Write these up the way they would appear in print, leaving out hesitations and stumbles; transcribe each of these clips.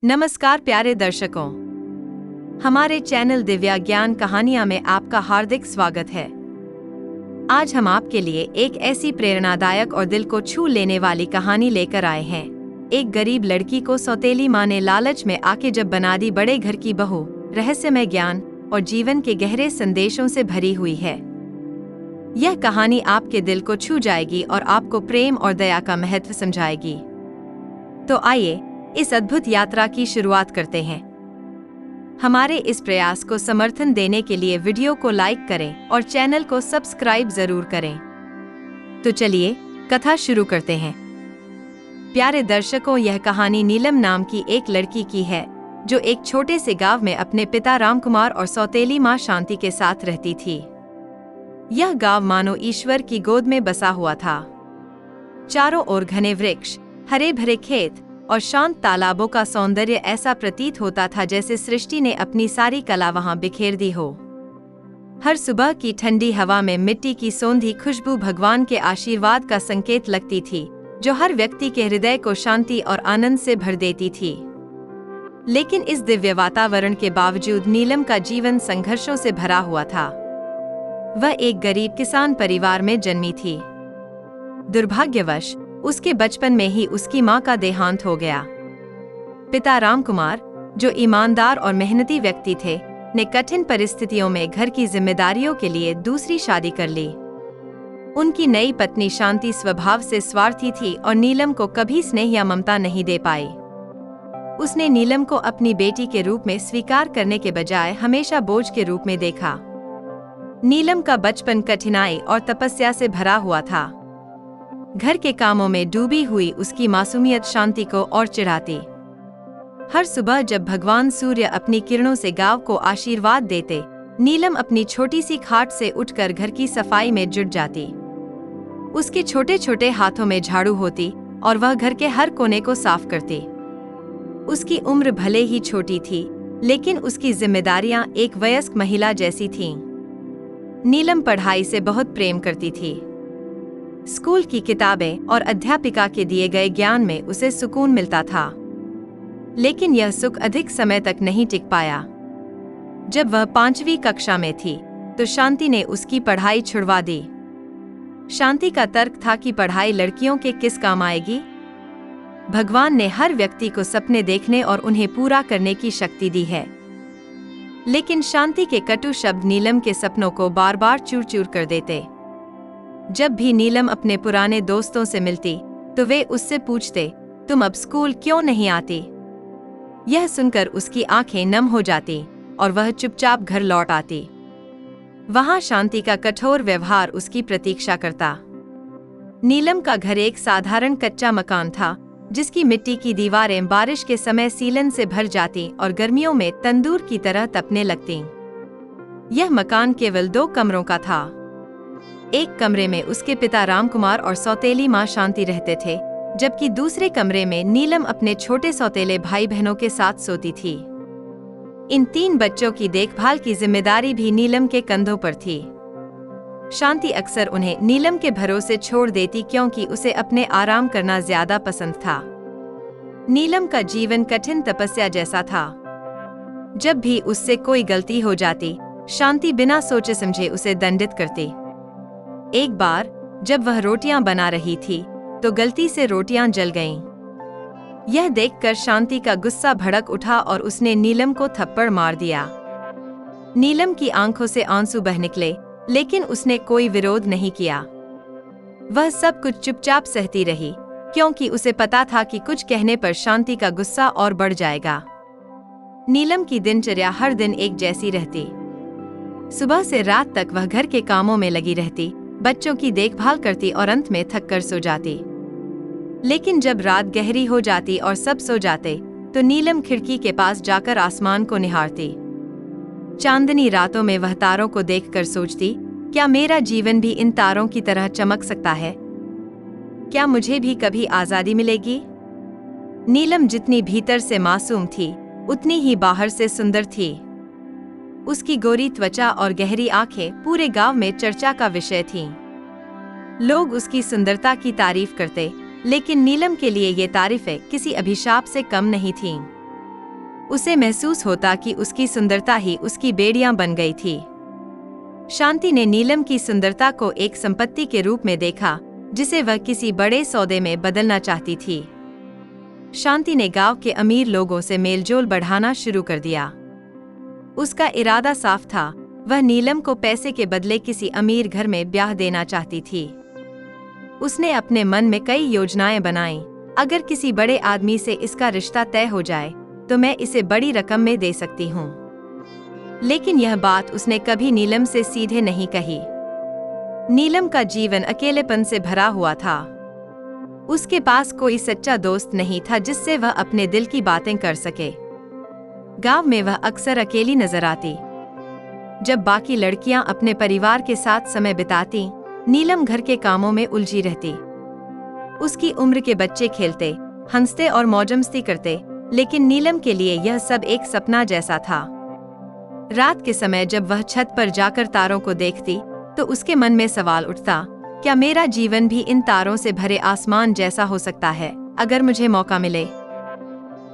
नमस्कार प्यारे दर्शकों, हमारे चैनल दिव्या ज्ञान कहानियां में आपका हार्दिक स्वागत है। आज हम आपके लिए एक ऐसी प्रेरणादायक और दिल को छू लेने वाली कहानी लेकर आए हैं। एक गरीब लड़की को सौतेली माँ ने लालच में आके जब बना दी बड़े घर की बहू, रहस्यमय ज्ञान और जीवन के गहरे संदेशों से भरी हुई है। यह कहानी आपके दिल को छू जाएगी और आपको प्रेम और दया का महत्व समझाएगी। तो आइए इस अद्भुत यात्रा की शुरुआत करते हैं। हमारे इस प्रयास को समर्थन देने के लिए वीडियो को लाइक करें और चैनल को सब्सक्राइब जरूर करें। तो चलिए कथा शुरू करते हैं। प्यारे दर्शकों, यह कहानी नीलम नाम की एक लड़की की है जो एक छोटे से गांव में अपने पिता रामकुमार और सौतेली माँ शांति के साथ रहती थी। यह गांव मानो ईश्वर की गोद में बसा हुआ था। चारों ओर घने वृक्ष, हरे भरे खेत और शांत तालाबों का सौंदर्य ऐसा प्रतीत होता था जैसे सृष्टि ने अपनी सारी कला वहां बिखेर दी हो। हर सुबह की ठंडी हवा में मिट्टी की सौंधी खुशबू भगवान के आशीर्वाद का संकेत लगती थी, जो हर व्यक्ति के हृदय को शांति और आनंद से भर देती थी। लेकिन इस दिव्य वातावरण के बावजूद नीलम का जीवन संघर्षों से भरा हुआ था। वह एक गरीब किसान परिवार में जन्मी थी। दुर्भाग्यवश उसके बचपन में ही उसकी मां का देहांत हो गया। पिता रामकुमार, जो ईमानदार और मेहनती व्यक्ति थे, ने कठिन परिस्थितियों में घर की जिम्मेदारियों के लिए दूसरी शादी कर ली। उनकी नई पत्नी शांति स्वभाव से स्वार्थी थी और नीलम को कभी स्नेह या ममता नहीं दे पाई। उसने नीलम को अपनी बेटी के रूप में स्वीकार करने के बजाय हमेशा बोझ के रूप में देखा। नीलम का बचपन कठिनाई और तपस्या से भरा हुआ था। घर के कामों में डूबी हुई उसकी मासूमियत शांति को और चिढ़ाती। हर सुबह जब भगवान सूर्य अपनी किरणों से गांव को आशीर्वाद देते, नीलम अपनी छोटी सी खाट से उठकर घर की सफाई में जुट जाती। उसके छोटे छोटे हाथों में झाड़ू होती और वह घर के हर कोने को साफ करती। उसकी उम्र भले ही छोटी थी, लेकिन उसकी जिम्मेदारियां एक वयस्क महिला जैसी थीं। नीलम पढ़ाई से बहुत प्रेम करती थी। स्कूल की किताबें और अध्यापिका के दिए गए ज्ञान में उसे सुकून मिलता था, लेकिन यह सुख अधिक समय तक नहीं टिक पाया। जब वह 5वीं कक्षा में थी तो शांति ने उसकी पढ़ाई छुड़वा दी। शांति का तर्क था कि पढ़ाई लड़कियों के किस काम आएगी। भगवान ने हर व्यक्ति को सपने देखने और उन्हें पूरा करने की शक्ति दी है, लेकिन शांति के कटु शब्द नीलम के सपनों को बार बार चूर चूर कर देते। जब भी नीलम अपने पुराने दोस्तों से मिलती तो वे उससे पूछते, तुम अब स्कूल क्यों नहीं आती? यह सुनकर उसकी आंखें नम हो जाती और वह चुपचाप घर लौट आती। वहां शांति का कठोर व्यवहार उसकी प्रतीक्षा करता। नीलम का घर एक साधारण कच्चा मकान था, जिसकी मिट्टी की दीवारें बारिश के समय सीलन से भर जाती और गर्मियों में तंदूर की तरह तपने लगती। यह मकान केवल 2 कमरों का था। एक कमरे में उसके पिता रामकुमार और सौतेली माँ शांति रहते थे, जबकि दूसरे कमरे में नीलम अपने छोटे सौतेले भाई बहनों के साथ सोती थी। इन 3 बच्चों की देखभाल की जिम्मेदारी भी नीलम के कंधों पर थी। शांति अक्सर उन्हें नीलम के भरोसे छोड़ देती क्योंकि उसे अपने आराम करना ज्यादा पसंद था। नीलम का जीवन कठिन तपस्या जैसा था। जब भी उससे कोई गलती हो जाती, शांति बिना सोचे समझे उसे दंडित करती। एक बार जब वह रोटियां बना रही थी तो गलती से रोटियां जल गईं। यह देखकर शांति का गुस्सा भड़क उठा और उसने नीलम को थप्पड़ मार दिया। नीलम की आंखों से आंसू बह निकले, लेकिन उसने कोई विरोध नहीं किया। वह सब कुछ चुपचाप सहती रही, क्योंकि उसे पता था कि कुछ कहने पर शांति का गुस्सा और बढ़ जाएगा। नीलम की दिनचर्या हर दिन एक जैसी रहती। सुबह से रात तक वह घर के कामों में लगी रहती, बच्चों की देखभाल करती और अंत में थक कर सो जाती। लेकिन जब रात गहरी हो जाती और सब सो जाते तो नीलम खिड़की के पास जाकर आसमान को निहारती। चांदनी रातों में वह तारों को देखकर सोचती, क्या मेरा जीवन भी इन तारों की तरह चमक सकता है? क्या मुझे भी कभी आजादी मिलेगी? नीलम जितनी भीतर से मासूम थी, उतनी ही बाहर से सुंदर थी। उसकी गोरी त्वचा और गहरी आंखें पूरे गांव में चर्चा का विषय थीं। लोग उसकी सुंदरता की तारीफ करते, लेकिन नीलम के लिए ये तारीफें किसी अभिशाप से कम नहीं थीं। उसे महसूस होता कि उसकी सुंदरता ही उसकी बेड़ियां बन गई थी। शांति ने नीलम की सुंदरता को एक संपत्ति के रूप में देखा, जिसे वह किसी बड़े सौदे में बदलना चाहती थी। शांति ने गांव के अमीर लोगों से मेलजोल बढ़ाना शुरू कर दिया। उसका इरादा साफ था, वह नीलम को पैसे के बदले किसी अमीर घर में ब्याह देना चाहती थी। उसने अपने मन में कई योजनाएं बनाईं। अगर किसी बड़े आदमी से इसका रिश्ता तय हो जाए तो मैं इसे बड़ी रकम में दे सकती हूँ। लेकिन यह बात उसने कभी नीलम से सीधे नहीं कही। नीलम का जीवन अकेलेपन से भरा हुआ था। उसके पास कोई सच्चा दोस्त नहीं था जिससे वह अपने दिल की बातें कर सके। गांव में वह अक्सर अकेली नजर आती। जब बाकी लड़कियां अपने परिवार के साथ समय बिताती, नीलम घर के कामों में उलझी रहती। उसकी उम्र के बच्चे खेलते, हंसते और मौजमस्ती करते, लेकिन नीलम के लिए यह सब एक सपना जैसा था। रात के समय जब वह छत पर जाकर तारों को देखती तो उसके मन में सवाल उठता, क्या मेरा जीवन भी इन तारों से भरे आसमान जैसा हो सकता है अगर मुझे मौका मिले?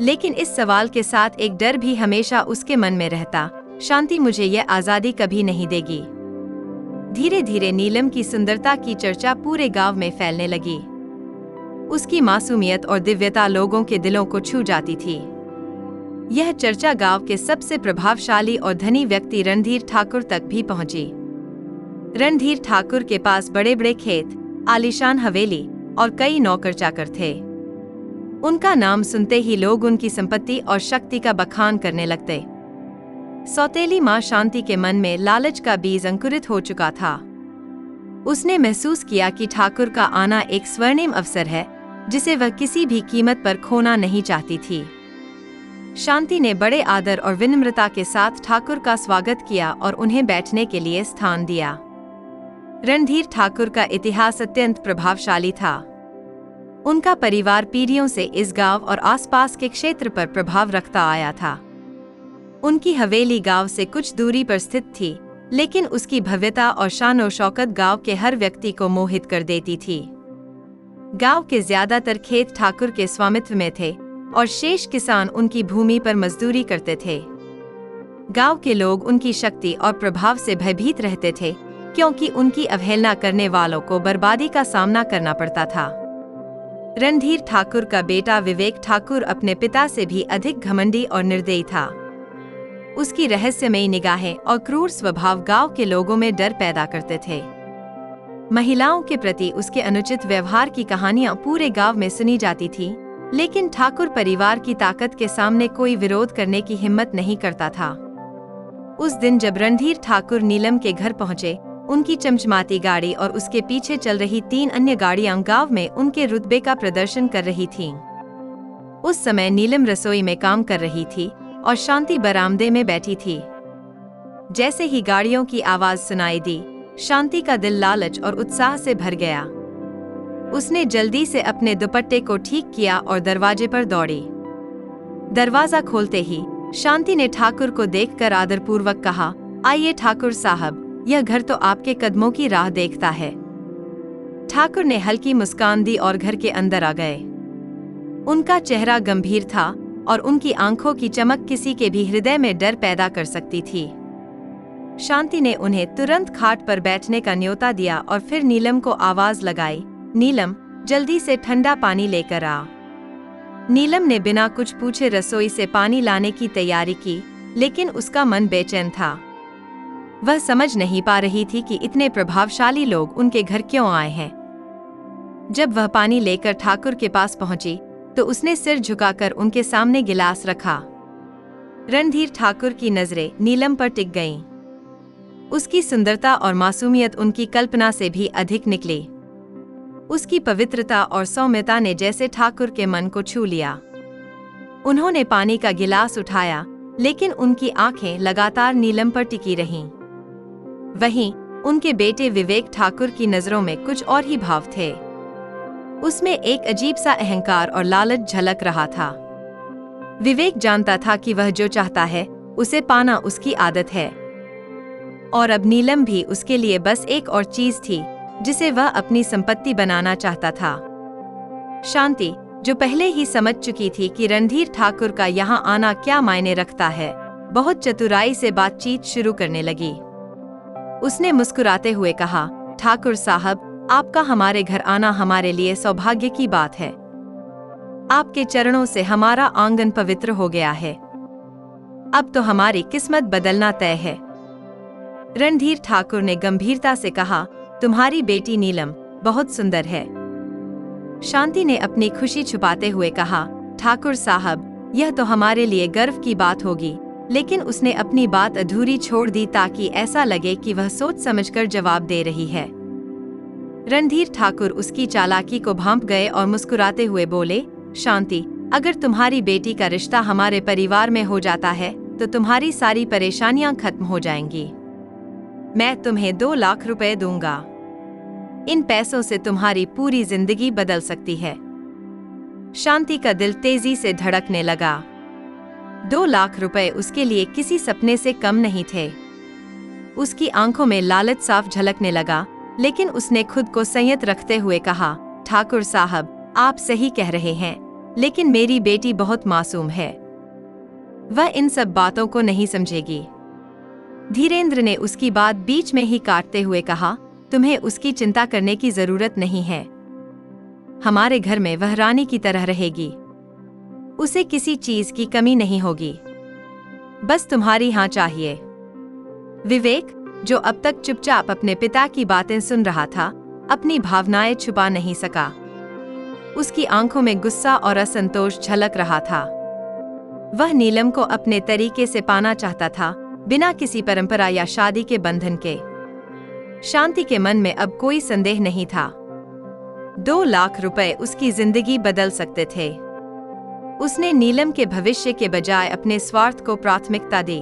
लेकिन इस सवाल के साथ एक डर भी हमेशा उसके मन में रहता, शांति मुझे यह आज़ादी कभी नहीं देगी। धीरे धीरे नीलम की सुंदरता की चर्चा पूरे गांव में फैलने लगी। उसकी मासूमियत और दिव्यता लोगों के दिलों को छू जाती थी। यह चर्चा गांव के सबसे प्रभावशाली और धनी व्यक्ति रणधीर ठाकुर तक भी पहुंची। रणधीर ठाकुर के पास बड़े बड़े खेत, आलीशान हवेली और कई नौकर चाकर थे। उनका नाम सुनते ही लोग उनकी संपत्ति और शक्ति का बखान करने लगते। सौतेली मां शांति के मन में लालच का बीज अंकुरित हो चुका था। उसने महसूस किया कि ठाकुर का आना एक स्वर्णिम अवसर है, जिसे वह किसी भी कीमत पर खोना नहीं चाहती थी। शांति ने बड़े आदर और विनम्रता के साथ ठाकुर का स्वागत किया और उन्हें बैठने के लिए स्थान दिया। रणधीर ठाकुर का इतिहास अत्यंत प्रभावशाली था। उनका परिवार पीढ़ियों से इस गांव और आसपास के क्षेत्र पर प्रभाव रखता आया था। उनकी हवेली गांव से कुछ दूरी पर स्थित थी, लेकिन उसकी भव्यता और शान और शौकत गांव के हर व्यक्ति को मोहित कर देती थी। गांव के ज्यादातर खेत ठाकुर के स्वामित्व में थे और शेष किसान उनकी भूमि पर मजदूरी करते थे। गांव के लोग उनकी शक्ति और प्रभाव से भयभीत रहते थे, क्योंकि उनकी अवहेलना करने वालों को बर्बादी का सामना करना पड़ता था। रणधीर ठाकुर का बेटा विवेक ठाकुर अपने पिता से भी अधिक घमंडी और निर्दयी था। उसकी रहस्यमयी निगाहें और क्रूर स्वभाव गांव के लोगों में डर पैदा करते थे। महिलाओं के प्रति उसके अनुचित व्यवहार की कहानियां पूरे गांव में सुनी जाती थी, लेकिन ठाकुर परिवार की ताकत के सामने कोई विरोध करने की हिम्मत नहीं करता था। उस दिन जब रणधीर ठाकुर नीलम के घर पहुंचे, उनकी चमचमाती गाड़ी और उसके पीछे चल रही 3 अन्य गाड़ियां गांव में उनके रुतबे का प्रदर्शन कर रही थीं। उस समय नीलम रसोई में काम कर रही थी और शांति बरामदे में बैठी थी। जैसे ही गाड़ियों की आवाज सुनाई दी, शांति का दिल लालच और उत्साह से भर गया। उसने जल्दी से अपने दुपट्टे को ठीक किया और दरवाजे पर दौड़ी। दरवाजा खोलते ही शांति ने ठाकुर को देखकर आदरपूर्वक कहा, आइए ठाकुर साहब, यह घर तो आपके कदमों की राह देखता है। ठाकुर ने हल्की मुस्कान दी और घर के अंदर आ गए। उनका चेहरा गंभीर था और उनकी आंखों की चमक किसी के भी हृदय में डर पैदा कर सकती थी। शांति ने उन्हें तुरंत खाट पर बैठने का न्योता दिया और फिर नीलम को आवाज लगाई, नीलम, जल्दी से ठंडा पानी लेकर आ। नीलम ने बिना कुछ पूछे रसोई से पानी लाने की तैयारी की, लेकिन उसका मन बेचैन था। वह समझ नहीं पा रही थी कि इतने प्रभावशाली लोग उनके घर क्यों आए हैं। जब वह पानी लेकर ठाकुर के पास पहुंची तो उसने सिर झुकाकर उनके सामने गिलास रखा। रणधीर ठाकुर की नजरें नीलम पर टिक गईं। उसकी सुंदरता और मासूमियत उनकी कल्पना से भी अधिक निकली। उसकी पवित्रता और सौम्यता ने जैसे ठाकुर के मन को छू लिया। उन्होंने पानी का गिलास उठाया, लेकिन उनकी आंखें लगातार नीलम पर टिकी रहीं। वहीं उनके बेटे विवेक ठाकुर की नजरों में कुछ और ही भाव थे। उसमें एक अजीब सा अहंकार और लालच झलक रहा था। विवेक जानता था कि वह जो चाहता है उसे पाना उसकी आदत है, और अब नीलम भी उसके लिए बस एक और चीज थी जिसे वह अपनी संपत्ति बनाना चाहता था। शांति, जो पहले ही समझ चुकी थी कि रणधीर ठाकुर का यहाँ आना क्या मायने रखता है, बहुत चतुराई से बातचीत शुरू करने लगी। उसने मुस्कुराते हुए कहा, ठाकुर साहब, आपका हमारे घर आना हमारे लिए सौभाग्य की बात है। आपके चरणों से हमारा आंगन पवित्र हो गया है। अब तो हमारी किस्मत बदलना तय है। रणधीर ठाकुर ने गंभीरता से कहा, तुम्हारी बेटी नीलम बहुत सुंदर है। शांति ने अपनी खुशी छुपाते हुए कहा, ठाकुर साहब, यह तो हमारे लिए गर्व की बात होगी। लेकिन उसने अपनी बात अधूरी छोड़ दी ताकि ऐसा लगे कि वह सोच समझकर जवाब दे रही है। रणधीर ठाकुर उसकी चालाकी को भांप गए और मुस्कुराते हुए बोले, शांति, अगर तुम्हारी बेटी का रिश्ता हमारे परिवार में हो जाता है तो तुम्हारी सारी परेशानियां खत्म हो जाएंगी। मैं तुम्हें 2 लाख रुपए दूंगा। इन पैसों से तुम्हारी पूरी जिंदगी बदल सकती है। शांति का दिल तेजी से धड़कने लगा। 2 लाख रुपए उसके लिए किसी सपने से कम नहीं थे। उसकी आंखों में लालच साफ झलकने लगा, लेकिन उसने खुद को संयत रखते हुए कहा, ठाकुर साहब, आप सही कह रहे हैं, लेकिन मेरी बेटी बहुत मासूम है। वह इन सब बातों को नहीं समझेगी। धीरेंद्र ने उसकी बात बीच में ही काटते हुए कहा, तुम्हें उसकी चिंता करने की जरूरत नहीं है। हमारे घर में वह रानी की तरह रहेगी। उसे किसी चीज की कमी नहीं होगी। बस तुम्हारी हाँ चाहिए। विवेक, जो अब तक चुपचाप अपने पिता की बातें सुन रहा था, अपनी भावनाएं छुपा नहीं सका। उसकी आंखों में गुस्सा और असंतोष झलक रहा था। वह नीलम को अपने तरीके से पाना चाहता था, बिना किसी परंपरा या शादी के बंधन के। शांति के मन में अब कोई संदेह नहीं था। 2 लाख रुपए उसकी जिंदगी बदल सकते थे। उसने नीलम के भविष्य के बजाय अपने स्वार्थ को प्राथमिकता दी।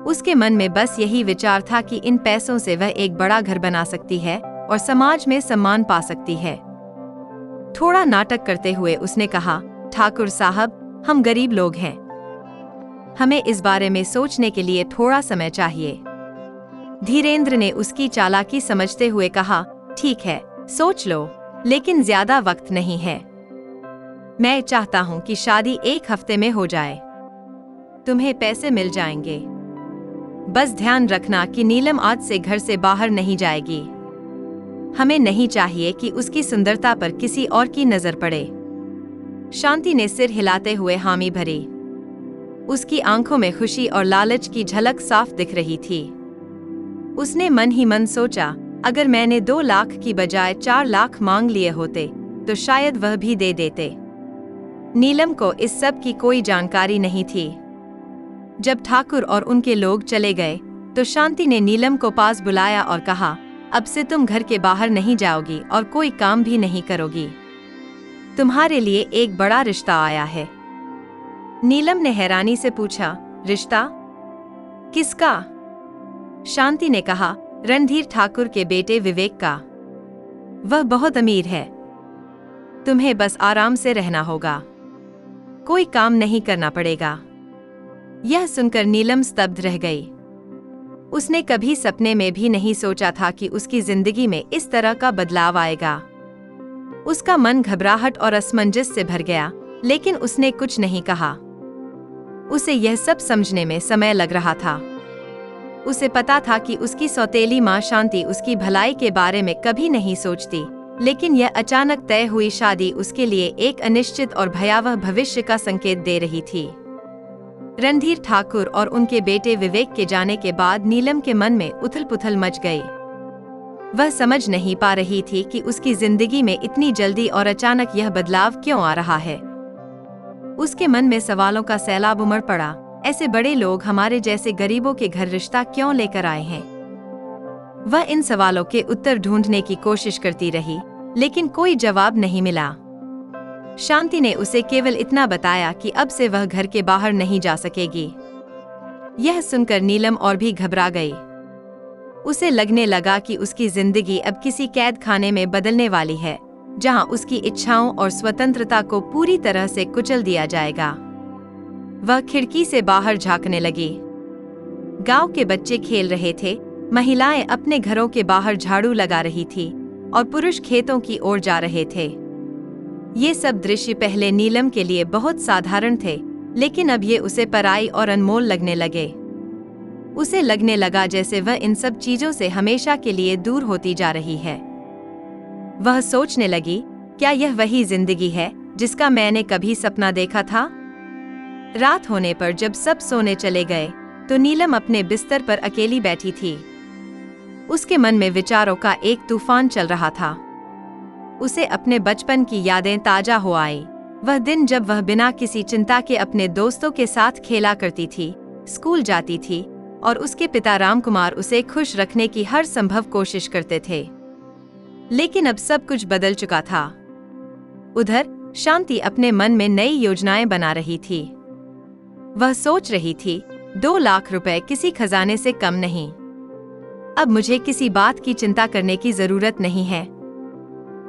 उसके मन में बस यही विचार था कि इन पैसों से वह एक बड़ा घर बना सकती है और समाज में सम्मान पा सकती है। थोड़ा नाटक करते हुए उसने कहा, ठाकुर साहब, हम गरीब लोग हैं। हमें इस बारे में सोचने के लिए थोड़ा समय चाहिए। धीरेंद्र ने उसकी चालाकी समझते हुए कहा, ठीक है, सोच लो, लेकिन ज्यादा वक्त नहीं है। मैं चाहता हूं कि शादी 1 हफ्ते में हो जाए। तुम्हें पैसे मिल जाएंगे। बस ध्यान रखना कि नीलम आज से घर से बाहर नहीं जाएगी। हमें नहीं चाहिए कि उसकी सुंदरता पर किसी और की नजर पड़े। शांति ने सिर हिलाते हुए हामी भरी। उसकी आंखों में खुशी और लालच की झलक साफ दिख रही थी। उसने मन ही मन सोचा, अगर मैंने 2 लाख की बजाय 4 लाख मांग लिए होते तो शायद वह भी दे देते। नीलम को इस सब की कोई जानकारी नहीं थी। जब ठाकुर और उनके लोग चले गए तो शांति ने नीलम को पास बुलाया और कहा, अब से तुम घर के बाहर नहीं जाओगी और कोई काम भी नहीं करोगी। तुम्हारे लिए एक बड़ा रिश्ता आया है। नीलम ने हैरानी से पूछा, रिश्ता? किसका? शांति ने कहा, रणधीर ठाकुर के बेटे विवेक का। वह बहुत अमीर है। तुम्हें बस आराम से रहना होगा। कोई काम नहीं करना पड़ेगा। यह सुनकर नीलम स्तब्ध रह गई। उसने कभी सपने में भी नहीं सोचा था कि उसकी जिंदगी में इस तरह का बदलाव आएगा। उसका मन घबराहट और असमंजस से भर गया, लेकिन उसने कुछ नहीं कहा। उसे यह सब समझने में समय लग रहा था। उसे पता था कि उसकी सौतेली माँ शांति उसकी भलाई के बारे में कभी नहीं सोचती, लेकिन यह अचानक तय हुई शादी उसके लिए एक अनिश्चित और भयावह भविष्य का संकेत दे रही थी। रणधीर ठाकुर और उनके बेटे विवेक के जाने के बाद नीलम के मन में उथल-पुथल मच गई। वह समझ नहीं पा रही थी कि उसकी जिंदगी में इतनी जल्दी और अचानक यह बदलाव क्यों आ रहा है। उसके मन में सवालों का सैलाब उमड़ पड़ा। ऐसे बड़े लोग हमारे जैसे गरीबों के घर रिश्ता क्यों लेकर आए हैं? वह इन सवालों के उत्तर ढूंढने की कोशिश करती रही, लेकिन कोई जवाब नहीं मिला। शांति ने उसे केवल इतना बताया कि अब से वह घर के बाहर नहीं जा सकेगी। यह सुनकर नीलम और भी घबरा गई। उसे लगने लगा कि उसकी जिंदगी अब किसी कैद खाने में बदलने वाली है, जहां उसकी इच्छाओं और स्वतंत्रता को पूरी तरह से कुचल दिया जाएगा। वह खिड़की से बाहर झांकने लगी। गांव के बच्चे खेल रहे थे, महिलाएं अपने घरों के बाहर झाड़ू लगा रही थी और पुरुष खेतों की ओर जा रहे थे। ये सब दृश्य पहले नीलम के लिए बहुत साधारण थे, लेकिन अब ये उसे पराई और अनमोल लगने लगे। उसे लगने लगा जैसे वह इन सब चीजों से हमेशा के लिए दूर होती जा रही है। वह सोचने लगी, क्या यह वही जिंदगी है जिसका मैंने कभी सपना देखा था? रात होने पर जब सब सोने चले गए तो नीलम अपने बिस्तर पर अकेली बैठी थी। उसके मन में विचारों का एक तूफान चल रहा था। उसे अपने बचपन की यादें ताजा हो आई। वह दिन जब वह बिना किसी चिंता के अपने दोस्तों के साथ खेला करती थी, स्कूल जाती थी और उसके पिता रामकुमार उसे खुश रखने की हर संभव कोशिश करते थे। लेकिन अब सब कुछ बदल चुका था। उधर शांति अपने मन में नई योजनाएं बना रही थी। वह सोच रही थी, 2 लाख रुपए किसी खजाने से कम नहीं। अब मुझे किसी बात की चिंता करने की जरूरत नहीं है।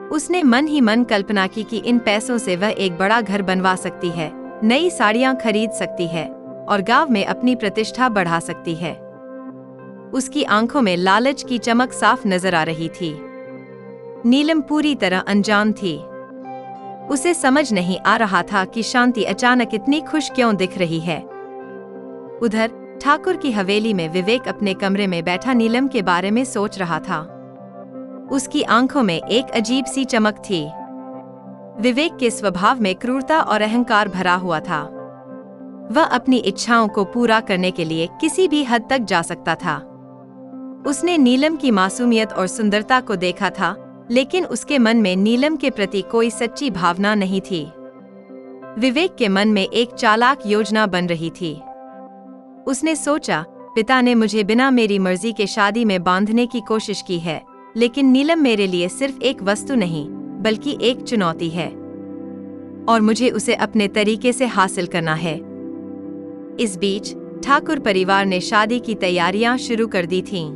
उसने मन ही मन कल्पना की कि इन पैसों से वह एक बड़ा घर बनवा सकती है, नई साड़ियां खरीद सकती है और गांव में अपनी प्रतिष्ठा बढ़ा सकती है। उसकी आंखों में लालच की चमक साफ नजर आ रही थी। नीलम पूरी तरह अनजान थी। उसे समझ नहीं आ रहा था कि शांति अचानक इतनी खुश क्यों दिख रही है। उधर ठाकुर की हवेली में विवेक अपने कमरे में बैठा नीलम के बारे में सोच रहा था। उसकी आंखों में एक अजीब सी चमक थी। विवेक के स्वभाव में क्रूरता और अहंकार भरा हुआ था। वह अपनी इच्छाओं को पूरा करने के लिए किसी भी हद तक जा सकता था। उसने नीलम की मासूमियत और सुंदरता को देखा था, लेकिन उसके मन में नीलम के प्रति कोई सच्ची भावना नहीं थी। विवेक के मन में एक चालाक योजना बन रही थी। उसने सोचा, पिता ने मुझे बिना मेरी मर्जी के शादी में बांधने की कोशिश की है, लेकिन नीलम मेरे लिए सिर्फ एक वस्तु नहीं बल्कि एक चुनौती है और मुझे उसे अपने तरीके से हासिल करना है। इस बीच ठाकुर परिवार ने शादी की तैयारियां शुरू कर दी थीं।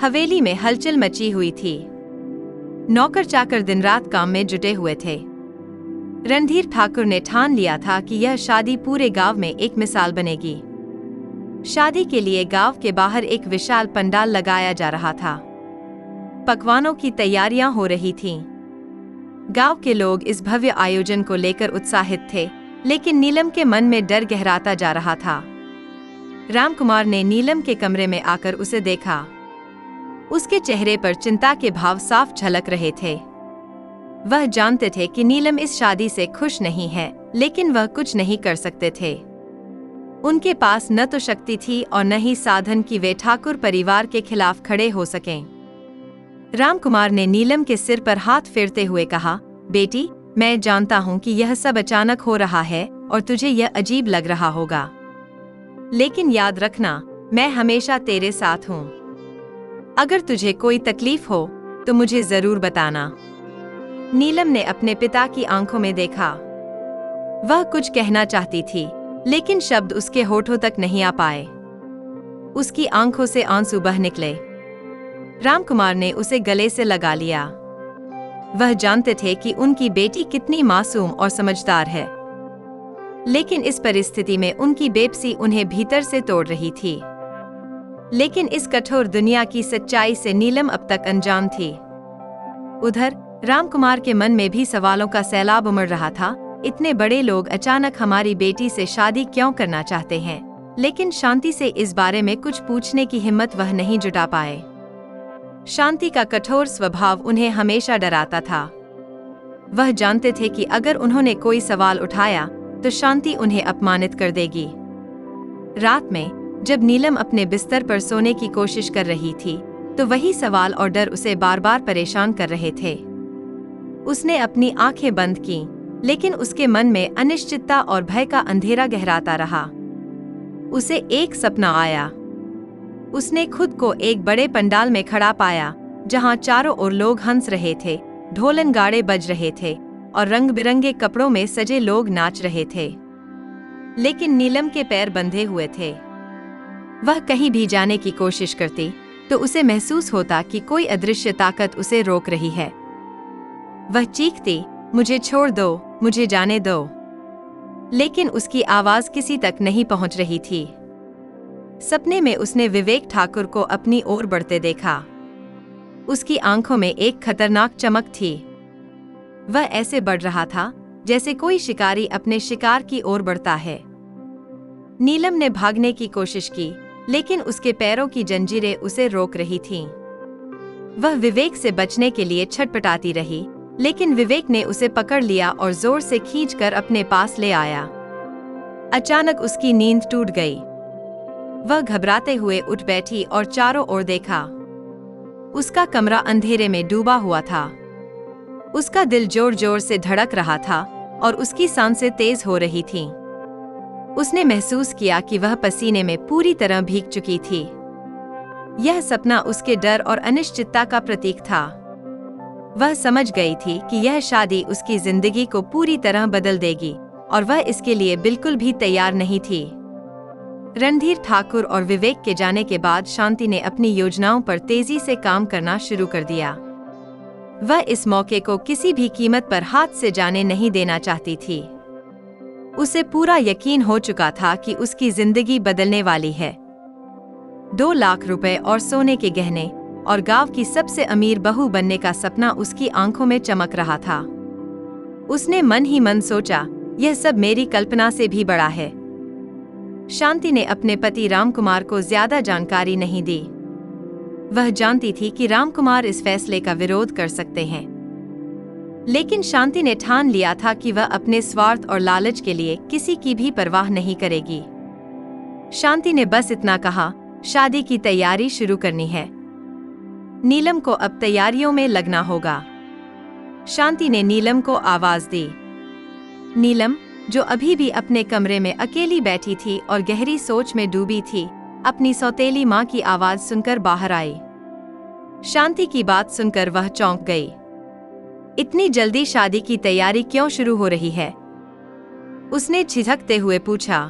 हवेली में हलचल मची हुई थी। नौकर चाकर दिन रात काम में जुटे हुए थे। रणधीर ठाकुर ने ठान लिया था कि यह शादी पूरे गांव में एक मिसाल बनेगी। शादी के लिए गांव के बाहर एक विशाल पंडाल लगाया जा रहा था। पकवानों की तैयारियां हो रही थीं। गांव के लोग इस भव्य आयोजन को लेकर उत्साहित थे, लेकिन नीलम के मन में डर गहराता जा रहा था। रामकुमार ने नीलम के कमरे में आकर उसे देखा। उसके चेहरे पर चिंता के भाव साफ झलक रहे थे। वह जानते थे कि नीलम इस शादी से खुश नहीं है, लेकिन वह कुछ नहीं कर सकते थे। उनके पास न तो शक्ति थी और न ही साधन कि वे ठाकुर परिवार के खिलाफ खड़े हो सकें। रामकुमार ने नीलम के सिर पर हाथ फेरते हुए कहा, बेटी, मैं जानता हूं कि यह सब अचानक हो रहा है और तुझे यह अजीब लग रहा होगा, लेकिन याद रखना, मैं हमेशा तेरे साथ हूं। अगर तुझे कोई तकलीफ हो तो मुझे जरूर बताना। नीलम ने अपने पिता की आंखों में देखा। वह कुछ कहना चाहती थी, लेकिन शब्द उसके होठों तक नहीं आ पाए। उसकी आंखों से आंसू बह निकले। रामकुमार ने उसे गले से लगा लिया। वह जानते थे कि उनकी बेटी कितनी मासूम और समझदार है, लेकिन इस परिस्थिति में उनकी बेबसी उन्हें भीतर से तोड़ रही थी। लेकिन इस कठोर दुनिया की सच्चाई से नीलम अब तक अनजान थी। उधर रामकुमार के मन में भी सवालों का सैलाब उमड़ रहा था। इतने बड़े लोग अचानक हमारी बेटी से शादी क्यों करना चाहते हैं? लेकिन शांति से इस बारे में कुछ पूछने की हिम्मत वह नहीं जुटा पाए। शांति का कठोर स्वभाव उन्हें हमेशा डराता था। वह जानते थे कि अगर उन्होंने कोई सवाल उठाया तो शांति उन्हें अपमानित कर देगी। रात में जब नीलम अपने बिस्तर पर सोने की कोशिश कर रही थी, तो वही सवाल और डर उसे बार बार परेशान कर रहे थे। उसने अपनी आंखें बंद की, लेकिन उसके मन में अनिश्चितता और भय का अंधेरा गहराता रहा। उसे एक सपना आया। उसने खुद को एक बड़े पंडाल में खड़ा पाया, जहां चारों ओर लोग हंस रहे थे, ढोलन गाड़े बज रहे थे और रंग बिरंगे कपड़ों में सजे लोग नाच रहे थे। लेकिन नीलम के पैर बंधे हुए थे। वह कहीं भी जाने की कोशिश करती तो उसे महसूस होता कि कोई अदृश्य ताकत उसे रोक रही है। वह चीखती, मुझे छोड़ दो, मुझे जाने दो, लेकिन उसकी आवाज किसी तक नहीं पहुंच रही थी। सपने में उसने विवेक ठाकुर को अपनी ओर बढ़ते देखा। उसकी आंखों में एक खतरनाक चमक थी। वह ऐसे बढ़ रहा था जैसे कोई शिकारी अपने शिकार की ओर बढ़ता है। नीलम ने भागने की कोशिश की, लेकिन उसके पैरों की जंजीरें उसे रोक रही थीं। वह विवेक से बचने के लिए छटपटाती रही, लेकिन विवेक ने उसे पकड़ लिया और जोर से खींचकर अपने पास ले आया। अचानक उसकी नींद टूट गई। वह घबराते हुए उठ बैठी और चारों ओर देखा। उसका कमरा अंधेरे में डूबा हुआ था। उसका दिल जोर जोर से धड़क रहा था और उसकी सांसें तेज हो रही थीं। उसने महसूस किया कि वह पसीने में पूरी तरह भीग चुकी थी। यह सपना उसके डर और अनिश्चितता का प्रतीक था। वह समझ गई थी कि यह शादी उसकी जिंदगी को पूरी तरह बदल देगी और वह इसके लिए बिल्कुल भी तैयार नहीं थी। रणधीर ठाकुर और विवेक के जाने के बाद शांति ने अपनी योजनाओं पर तेजी से काम करना शुरू कर दिया। वह इस मौके को किसी भी कीमत पर हाथ से जाने नहीं देना चाहती थी। उसे पूरा यकीन हो चुका था कि उसकी जिंदगी बदलने वाली है। 2 लाख रुपए और सोने के गहने और गांव की सबसे अमीर बहू बनने का सपना उसकी आंखों में चमक रहा था। उसने मन ही मन सोचा, यह सब मेरी कल्पना से भी बड़ा है। शांति ने अपने पति रामकुमार को ज्यादा जानकारी नहीं दी। वह जानती थी कि रामकुमार इस फैसले का विरोध कर सकते हैं, लेकिन शांति ने ठान लिया था कि वह अपने स्वार्थ और लालच के लिए किसी की भी परवाह नहीं करेगी। शांति ने बस इतना कहा, शादी की तैयारी शुरू करनी है। नीलम को अब तैयारियों में लगना होगा। शांति ने नीलम को आवाज दी। नीलम, जो अभी भी अपने कमरे में अकेली बैठी थी और गहरी सोच में डूबी थी, अपनी सौतेली माँ की आवाज सुनकर बाहर आई। शांति की बात सुनकर वह चौंक गई। इतनी जल्दी शादी की तैयारी क्यों शुरू हो रही है? उसने झिझकते हुए पूछा।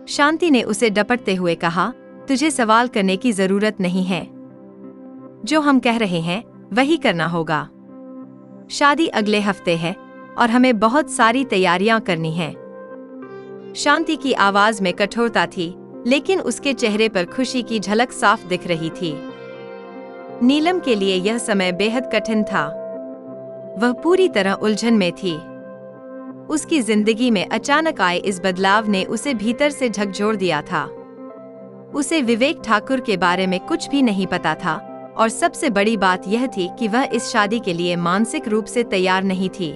शांति ने उसे डपटते हुए कहा, तुझे सवाल करने की जरूरत नहीं है। जो हम कह रहे हैं वही करना होगा। शादी अगले हफ्ते है और हमें बहुत सारी तैयारियां करनी हैं। शांति की आवाज में कठोरता थी, लेकिन उसके चेहरे पर खुशी की झलक साफ दिख रही थी। नीलम के लिए यह समय बेहद कठिन था। वह पूरी तरह उलझन में थी। उसकी जिंदगी में अचानक आए इस बदलाव ने उसे भीतर से झकझोर दिया था। उसे विवेक ठाकुर के बारे में कुछ भी नहीं पता था और सबसे बड़ी बात यह थी कि वह इस शादी के लिए मानसिक रूप से तैयार नहीं थी।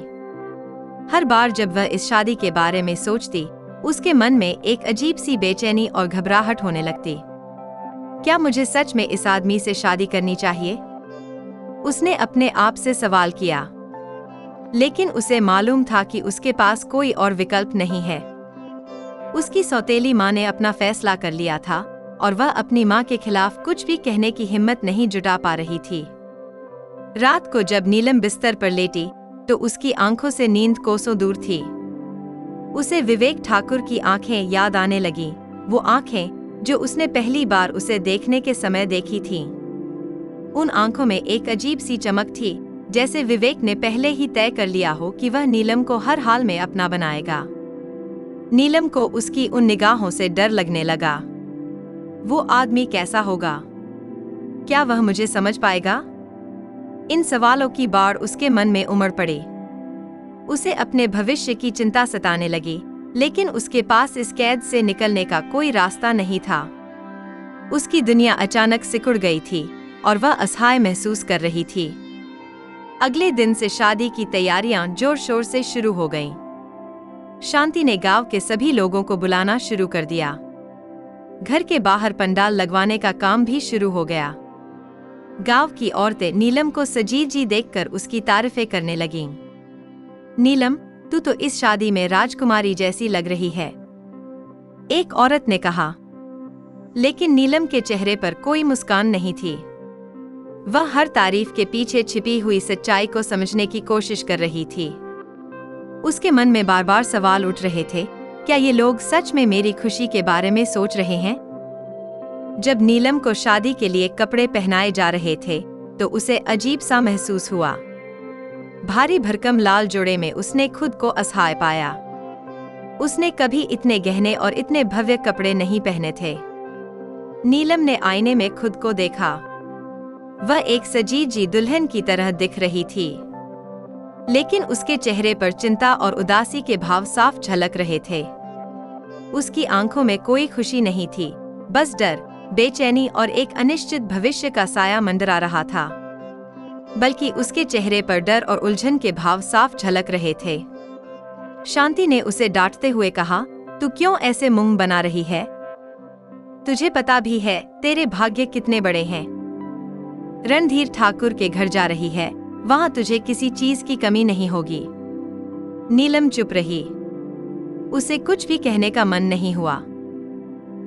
हर बार जब वह इस शादी के बारे में सोचती, उसके मन में एक अजीब सी बेचैनी और घबराहट होने लगती। क्या मुझे सच में इस आदमी से शादी करनी चाहिए? उसने अपने आप से सवाल किया, लेकिन उसे मालूम था कि उसके पास कोई और विकल्प नहीं है। उसकी सौतेली माँ ने अपना फैसला कर लिया था और वह अपनी माँ के खिलाफ कुछ भी कहने की हिम्मत नहीं जुटा पा रही थी। रात को जब नीलम बिस्तर पर लेटी तो उसकी आंखों से नींद कोसों दूर थी। उसे विवेक ठाकुर की आंखें याद आने लगीं, वो आंखें जो उसने पहली बार उसे देखने के समय देखी थीं। उन आंखों में एक अजीब सी चमक थी, जैसे विवेक ने पहले ही तय कर लिया हो कि वह नीलम को हर हाल में अपना बनाएगा। नीलम को उसकी उन निगाहों से डर लगने लगा। वो आदमी कैसा होगा? क्या वह मुझे समझ पाएगा? इन सवालों की बाढ़ उसके मन में उमड़ पड़ी। उसे अपने भविष्य की चिंता सताने लगी, लेकिन उसके पास इस कैद से निकलने का कोई रास्ता नहीं था। उसकी दुनिया अचानक सिकुड़ गई थी और वह असहाय महसूस कर रही थी। अगले दिन से शादी की तैयारियां जोर शोर से शुरू हो गईं। शांति ने गांव के सभी लोगों को बुलाना शुरू कर दिया। घर के बाहर पंडाल लगवाने का काम भी शुरू हो गया। गांव की औरतें नीलम को सजी जी देखकर उसकी तारीफें करने लगीं। नीलम, तू तो इस शादी में राजकुमारी जैसी लग रही है, एक औरत ने कहा। लेकिन नीलम के चेहरे पर कोई मुस्कान नहीं थी। वह हर तारीफ के पीछे छिपी हुई सच्चाई को समझने की कोशिश कर रही थी। उसके मन में बार बार सवाल उठ रहे थे, क्या ये लोग सच में मेरी खुशी के बारे में सोच रहे हैं? जब नीलम को शादी के लिए कपड़े पहनाए जा रहे थे तो उसे अजीब सा महसूस हुआ। भारी भरकम लाल जोड़े में उसने खुद को असहाय पाया। उसने कभी इतने गहने और इतने भव्य कपड़े नहीं पहने थे। नीलम ने आईने में खुद को देखा। वह एक सजी जी दुल्हन की तरह दिख रही थी। लेकिन उसके चेहरे पर चिंता और उदासी के भाव साफ झलक रहे थे। उसकी आंखों में कोई खुशी नहीं थी, बस डर, बेचैनी और एक अनिश्चित भविष्य का साया मंडरा रहा था। बल्कि उसके चेहरे पर डर और उलझन के भाव साफ झलक रहे थे। शांति ने उसे डांटते हुए कहा, तू क्यों ऐसे मुंह बना रही है? तुझे पता भी है तेरे भाग्य कितने बड़े हैं। रणधीर ठाकुर के घर जा रही है, वहां तुझे किसी चीज की कमी नहीं होगी। नीलम चुप रही। उसे कुछ भी कहने का मन नहीं हुआ।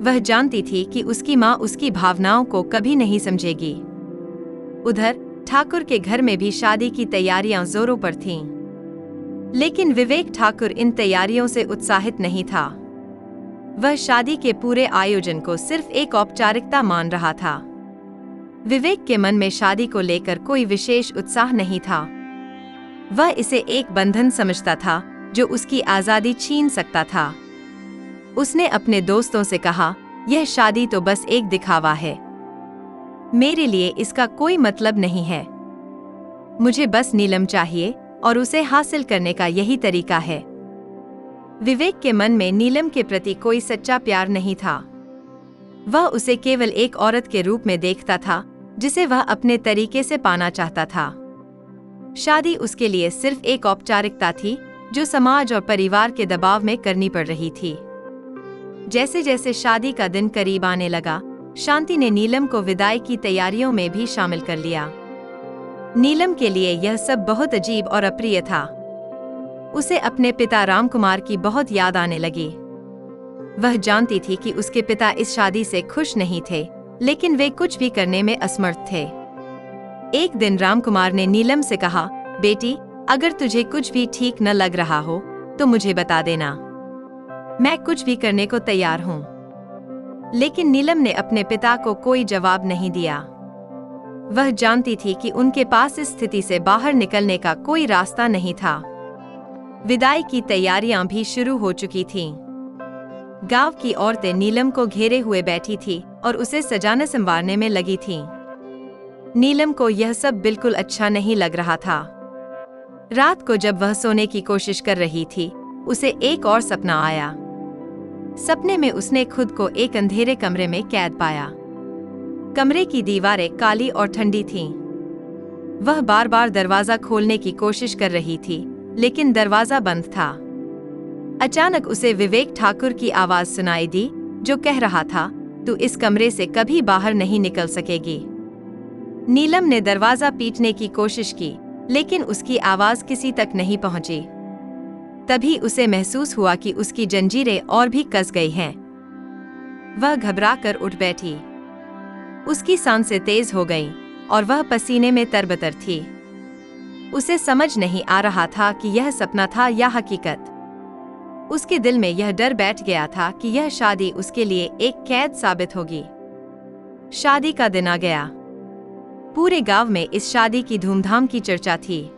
वह जानती थी कि उसकी माँ उसकी भावनाओं को कभी नहीं समझेगी। उधर ठाकुर के घर में भी शादी की तैयारियां जोरों पर थीं। लेकिन विवेक ठाकुर इन तैयारियों से उत्साहित नहीं था। वह शादी के पूरे आयोजन को सिर्फ एक औपचारिकता मान रहा था। विवेक के मन में शादी को लेकर कोई विशेष उत्साह नहीं था। वह इसे एक बंधन समझता था जो उसकी आजादी छीन सकता था। उसने अपने दोस्तों से कहा, यह शादी तो बस एक दिखावा है। मेरे लिए इसका कोई मतलब नहीं है। मुझे बस नीलम चाहिए और उसे हासिल करने का यही तरीका है। विवेक के मन में नीलम के प्रति कोई सच्चा प्यार नहीं था। वह उसे केवल एक औरत के रूप में देखता था जिसे वह अपने तरीके से पाना चाहता था। शादी उसके लिए सिर्फ एक औपचारिकता थी जो समाज और परिवार के दबाव में करनी पड़ रही थी। जैसे जैसे शादी का दिन करीब आने लगा, शांति ने नीलम को विदाई की तैयारियों में भी शामिल कर लिया। नीलम के लिए यह सब बहुत अजीब और अप्रिय था। उसे अपने पिता रामकुमार की बहुत याद आने लगी। वह जानती थी कि उसके पिता इस शादी से खुश नहीं थे, लेकिन वे कुछ भी करने में असमर्थ थे। एक दिन रामकुमार ने नीलम से कहा, बेटी, अगर तुझे कुछ भी ठीक न लग रहा हो तो मुझे बता देना। मैं कुछ भी करने को तैयार हूँ। लेकिन नीलम ने अपने पिता को कोई जवाब नहीं दिया। वह जानती थी कि उनके पास इस स्थिति से बाहर निकलने का कोई रास्ता नहीं था। विदाई की तैयारियां भी शुरू हो चुकी थीं। गांव की औरतें नीलम को घेरे हुए बैठी थी और उसे सजाने संवारने में लगी थीं। नीलम को यह सब बिल्कुल अच्छा नहीं लग रहा था। रात को जब वह सोने की कोशिश कर रही थी, उसे एक और सपना आया। सपने में उसने खुद को एक अंधेरे कमरे में कैद पाया। कमरे की दीवारें काली और ठंडी थीं। वह बार बार दरवाजा खोलने की कोशिश कर रही थी, लेकिन दरवाजा बंद था। अचानक उसे विवेक ठाकुर की आवाज सुनाई दी, जो कह रहा था, तू इस कमरे से कभी बाहर नहीं निकल सकेगी। नीलम ने दरवाजा पीटने की कोशिश की, लेकिन उसकी आवाज किसी तक नहीं पहुंची। तभी उसे महसूस हुआ कि उसकी जंजीरें और भी कस गई हैं। वह घबराकर उठ बैठी। उसकी सांसें तेज हो गईं और वह पसीने में तरबतर थी। उसे समझ नहीं आ रहा था कि यह सपना था या हकीकत। उसके दिल में यह डर बैठ गया था कि यह शादी उसके लिए एक कैद साबित होगी। शादी का दिन आ गया। पूरे गांव में इस शादी की धूमधाम की चर्चा थी।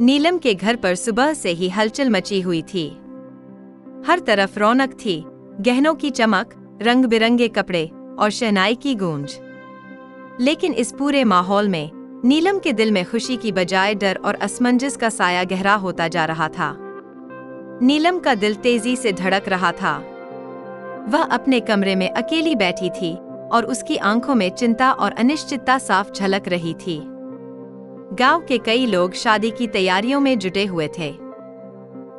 नीलम के घर पर सुबह से ही हलचल मची हुई थी। हर तरफ रौनक थी, गहनों की चमक, रंग बिरंगे कपड़े और शहनाई की गूंज। लेकिन इस पूरे माहौल में नीलम के दिल में खुशी की बजाय डर और असमंजस का साया गहरा होता जा रहा था। नीलम का दिल तेजी से धड़क रहा था। वह अपने कमरे में अकेली बैठी थी और उसकी आंखों में चिंता और अनिश्चितता साफ झलक रही थी। गांव के कई लोग शादी की तैयारियों में जुटे हुए थे।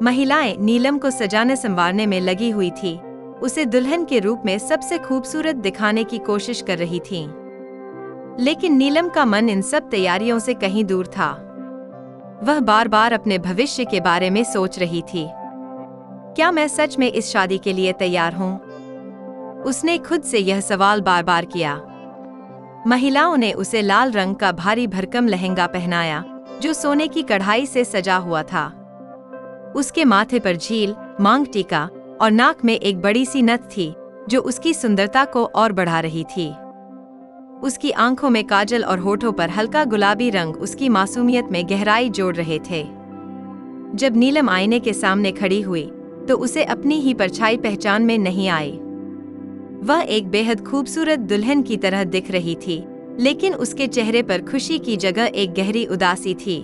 महिलाएं नीलम को सजाने संवारने में लगी हुई थी, उसे दुल्हन के रूप में सबसे खूबसूरत दिखाने की कोशिश कर रही थीं। लेकिन नीलम का मन इन सब तैयारियों से कहीं दूर था। वह बार बार अपने भविष्य के बारे में सोच रही थी। क्या मैं सच में इस शादी के लिए तैयार हूँ? उसने खुद से यह सवाल बार बार किया। महिलाओं ने उसे लाल रंग का भारी भरकम लहंगा पहनाया, जो सोने की कढ़ाई से सजा हुआ था। उसके माथे पर झील, मांग टीका और नाक में एक बड़ी सी नथ थी, जो उसकी सुंदरता को और बढ़ा रही थी। उसकी आंखों में काजल और होठों पर हल्का गुलाबी रंग उसकी मासूमियत में गहराई जोड़ रहे थे। जब नीलम आईने के सामने खड़ी हुई, तो उसे अपनी ही परछाई पहचान में नहीं आई। वह एक बेहद खूबसूरत दुल्हन की तरह दिख रही थी, लेकिन उसके चेहरे पर खुशी की जगह एक गहरी उदासी थी।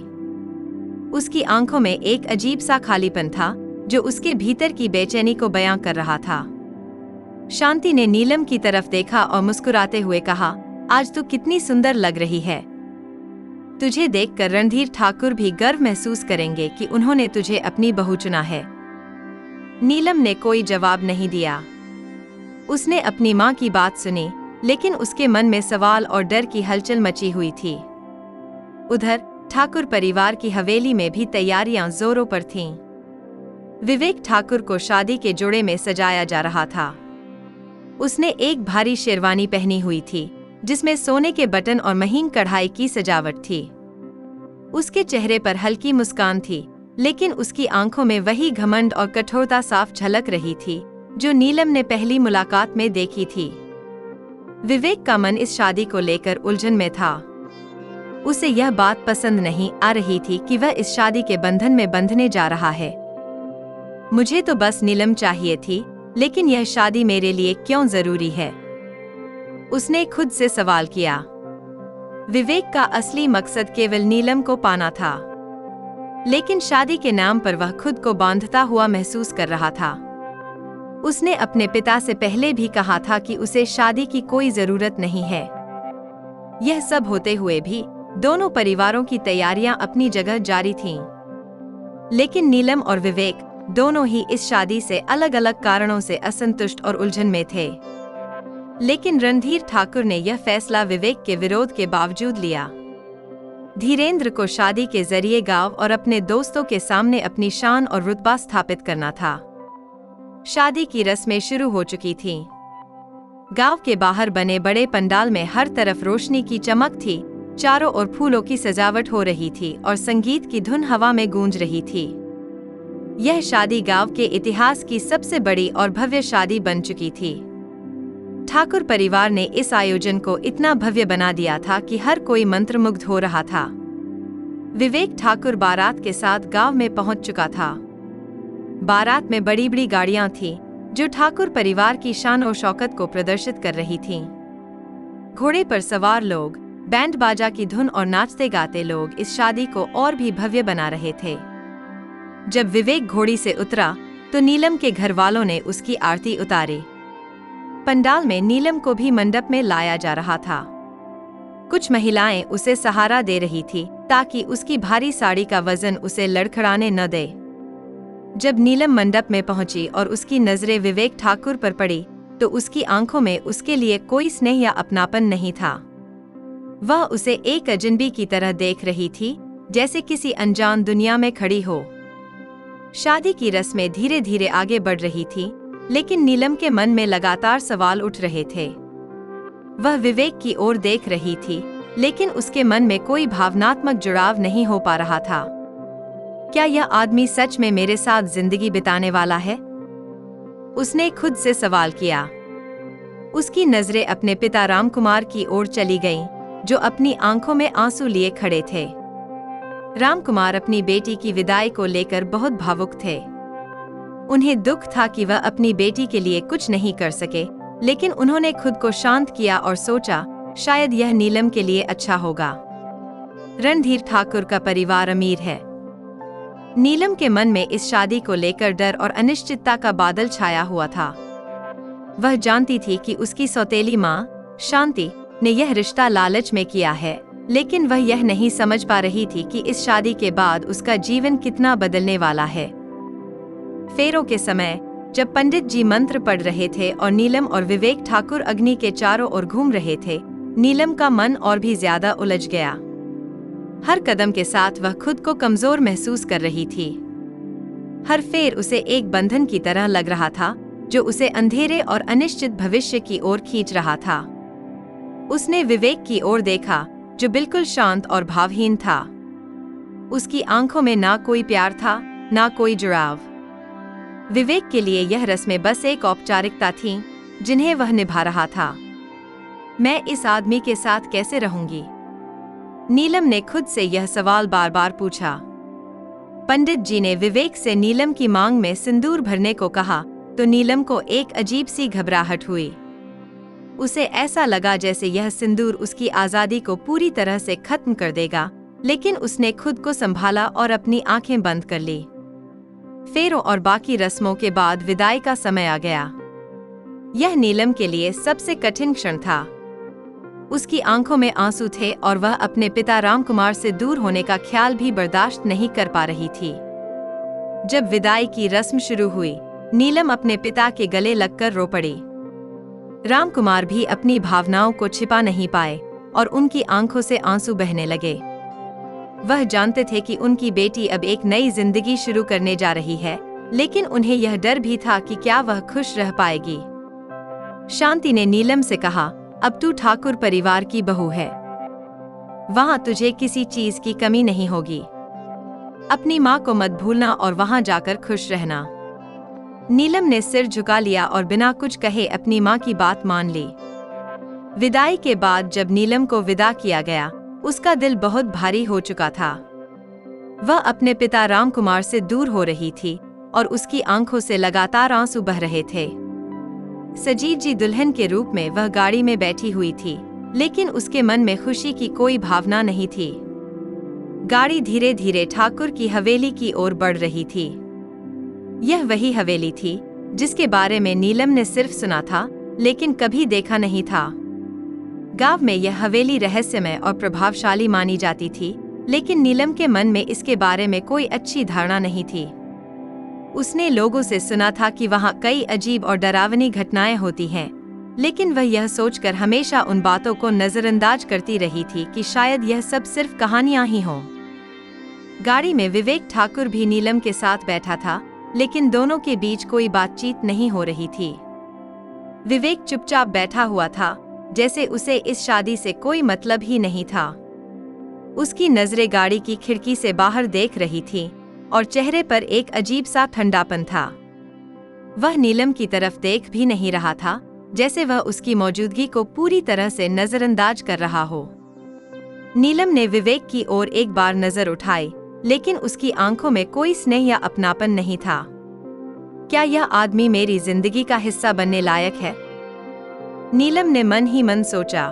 उसकी आंखों में एक अजीब सा खालीपन था जो उसके भीतर की बेचैनी को बयां कर रहा था। शांति ने नीलम की तरफ देखा और मुस्कुराते हुए कहा, आज तू कितनी सुंदर लग रही है। तुझे देखकर रणधीर ठाकुर भी गर्व महसूस करेंगे कि उन्होंने तुझे अपनी बहू चुना है। नीलम ने कोई जवाब नहीं दिया। उसने अपनी माँ की बात सुनी, लेकिन उसके मन में सवाल और डर की हलचल मची हुई थी। उधर ठाकुर परिवार की हवेली में भी तैयारियां जोरों पर थीं। विवेक ठाकुर को शादी के जोड़े में सजाया जा रहा था। उसने एक भारी शेरवानी पहनी हुई थी जिसमें सोने के बटन और महीन कढ़ाई की सजावट थी। उसके चेहरे पर हल्की मुस्कान थी, लेकिन उसकी आंखों में वही घमंड और कठोरता साफ झलक रही थी जो नीलम ने पहली मुलाकात में देखी थी। विवेक का मन इस शादी को लेकर उलझन में था। उसे यह बात पसंद नहीं आ रही थी कि वह इस शादी के बंधन में बंधने जा रहा है। मुझे तो बस नीलम चाहिए थी, लेकिन यह शादी मेरे लिए क्यों जरूरी है? उसने खुद से सवाल किया। विवेक का असली मकसद केवल नीलम को पाना था, लेकिन शादी के नाम पर वह खुद को बांधता हुआ महसूस कर रहा था। उसने अपने पिता से पहले भी कहा था कि उसे शादी की कोई जरूरत नहीं है। यह सब होते हुए भी दोनों परिवारों की तैयारियां अपनी जगह जारी थीं। लेकिन नीलम और विवेक दोनों ही इस शादी से अलग अलग कारणों से असंतुष्ट और उलझन में थे। लेकिन रणधीर ठाकुर ने यह फैसला विवेक के विरोध के बावजूद लिया। धीरेंद्र को शादी के जरिए गांव और अपने दोस्तों के सामने अपनी शान और रुतबा स्थापित करना था। शादी की रस्में शुरू हो चुकी थीं। गांव के बाहर बने बड़े पंडाल में हर तरफ रोशनी की चमक थी, चारों ओर फूलों की सजावट हो रही थी और संगीत की धुन हवा में गूंज रही थी। यह शादी गांव के इतिहास की सबसे बड़ी और भव्य शादी बन चुकी थी। ठाकुर परिवार ने इस आयोजन को इतना भव्य बना दिया था कि हर कोई मंत्रमुग्ध हो रहा था। विवेक ठाकुर बारात के साथ गांव में पहुंच चुका था। बारात में बड़ी बड़ी गाड़ियां थीं, जो ठाकुर परिवार की शान और शौकत को प्रदर्शित कर रही थीं। घोड़े पर सवार लोग, बैंड बाजा की धुन और नाचते गाते लोग इस शादी को और भी भव्य बना रहे थे। जब विवेक घोड़ी से उतरा तो नीलम के घर वालों ने उसकी आरती उतारी। पंडाल में नीलम को भी मंडप में लाया जा रहा था। कुछ महिलाएं उसे सहारा दे रही थी ताकि उसकी भारी साड़ी का वजन उसे लड़खड़ाने न दे। जब नीलम मंडप में पहुंची और उसकी नजरें विवेक ठाकुर पर पड़ी, तो उसकी आंखों में उसके लिए कोई स्नेह या अपनापन नहीं था। वह उसे एक अजनबी की तरह देख रही थी, जैसे किसी अनजान दुनिया में खड़ी हो। शादी की रस्में धीरे धीरे आगे बढ़ रही थी, लेकिन नीलम के मन में लगातार सवाल उठ रहे थे। वह विवेक की ओर देख रही थी, लेकिन उसके मन में कोई भावनात्मक जुड़ाव नहीं हो पा रहा था। क्या यह आदमी सच में मेरे साथ जिंदगी बिताने वाला है? उसने खुद से सवाल किया। उसकी नजरें अपने पिता रामकुमार की ओर चली गईं, जो अपनी आंखों में आंसू लिए खड़े थे। रामकुमार अपनी बेटी की विदाई को लेकर बहुत भावुक थे। उन्हें दुख था कि वह अपनी बेटी के लिए कुछ नहीं कर सके, लेकिन उन्होंने खुद को शांत किया और सोचा, शायद यह नीलम के लिए अच्छा होगा। रणधीर ठाकुर का परिवार अमीर है। नीलम के मन में इस शादी को लेकर डर और अनिश्चितता का बादल छाया हुआ था। वह जानती थी कि उसकी सौतेली माँ, शांति, ने यह रिश्ता लालच में किया है, लेकिन वह यह नहीं समझ पा रही थी कि इस शादी के बाद उसका जीवन कितना बदलने वाला है। फेरों के समय, जब पंडित जी मंत्र पढ़ रहे थे और नीलम और विवेक ठाकुर अग्नि के चारों ओर घूम रहे थे, नीलम का मन और भी ज्यादा उलझ गया। हर कदम के साथ वह खुद को कमजोर महसूस कर रही थी। हर फेर उसे एक बंधन की तरह लग रहा था, जो उसे अंधेरे और अनिश्चित भविष्य की ओर खींच रहा था। उसने विवेक की ओर देखा, जो बिल्कुल शांत और भावहीन था। उसकी आंखों में ना कोई प्यार था, ना कोई जुड़ाव। विवेक के लिए यह रस्में बस एक औपचारिकता थीं, जिन्हें वह निभा रहा था। मैं इस आदमी के साथ कैसे रहूंगी? नीलम ने खुद से यह सवाल बार बार पूछा। पंडित जी ने विवेक से नीलम की मांग में सिंदूर भरने को कहा, तो नीलम को एक अजीब सी घबराहट हुई। उसे ऐसा लगा जैसे यह सिंदूर उसकी आजादी को पूरी तरह से खत्म कर देगा, लेकिन उसने खुद को संभाला और अपनी आंखें बंद कर ली। फेरों और बाकी रस्मों के बाद विदाई का समय आ गया। यह नीलम के लिए सबसे कठिन क्षण था। उसकी आंखों में आंसू थे और वह अपने पिता रामकुमार से दूर होने का ख्याल भी बर्दाश्त नहीं कर पा रही थी। जब विदाई की रस्म शुरू हुई, नीलम अपने पिता के गले लगकर रो पड़ी। रामकुमार भी अपनी भावनाओं को छिपा नहीं पाए और उनकी आंखों से आंसू बहने लगे। वह जानते थे कि उनकी बेटी अब एक नई जिंदगी शुरू करने जा रही है, लेकिन उन्हें यह डर भी था कि क्या वह खुश रह पाएगी। शांति ने नीलम से कहा, अब तू ठाकुर परिवार की बहू है। वहां तुझे किसी चीज की कमी नहीं होगी। अपनी माँ को मत भूलना और वहां जाकर खुश रहना। नीलम ने सिर झुका लिया और बिना कुछ कहे अपनी माँ की बात मान ली। विदाई के बाद जब नीलम को विदा किया गया, उसका दिल बहुत भारी हो चुका था। वह अपने पिता रामकुमार से दूर हो रही थी और उसकी आंखों से लगातार आंसू बह रहे थे। सजीव जी दुल्हन के रूप में वह गाड़ी में बैठी हुई थी, लेकिन उसके मन में खुशी की कोई भावना नहीं थी। गाड़ी धीरे धीरे ठाकुर की हवेली की ओर बढ़ रही थी। यह वही हवेली थी जिसके बारे में नीलम ने सिर्फ सुना था, लेकिन कभी देखा नहीं था। गांव में यह हवेली रहस्यमय और प्रभावशाली मानी जाती थी, लेकिन नीलम के मन में इसके बारे में कोई अच्छी धारणा नहीं थी। उसने लोगों से सुना था कि वहां कई अजीब और डरावनी घटनाएं होती हैं, लेकिन वह यह सोचकर हमेशा उन बातों को नजरअंदाज करती रही थी कि शायद यह सब सिर्फ कहानियां ही हों। गाड़ी में विवेक ठाकुर भी नीलम के साथ बैठा था, लेकिन दोनों के बीच कोई बातचीत नहीं हो रही थी। विवेक चुपचाप बैठा हुआ था, जैसे उसे इस शादी से कोई मतलब ही नहीं था। उसकी नजरें गाड़ी की खिड़की से बाहर देख रही थी और चेहरे पर एक अजीब सा ठंडापन था। वह नीलम की तरफ देख भी नहीं रहा था, जैसे वह उसकी मौजूदगी को पूरी तरह से नजरअंदाज कर रहा हो। नीलम ने विवेक की ओर एक बार नजर उठाई, लेकिन उसकी आंखों में कोई स्नेह या अपनापन नहीं था। क्या यह आदमी मेरी जिंदगी का हिस्सा बनने लायक है? नीलम ने मन ही मन सोचा।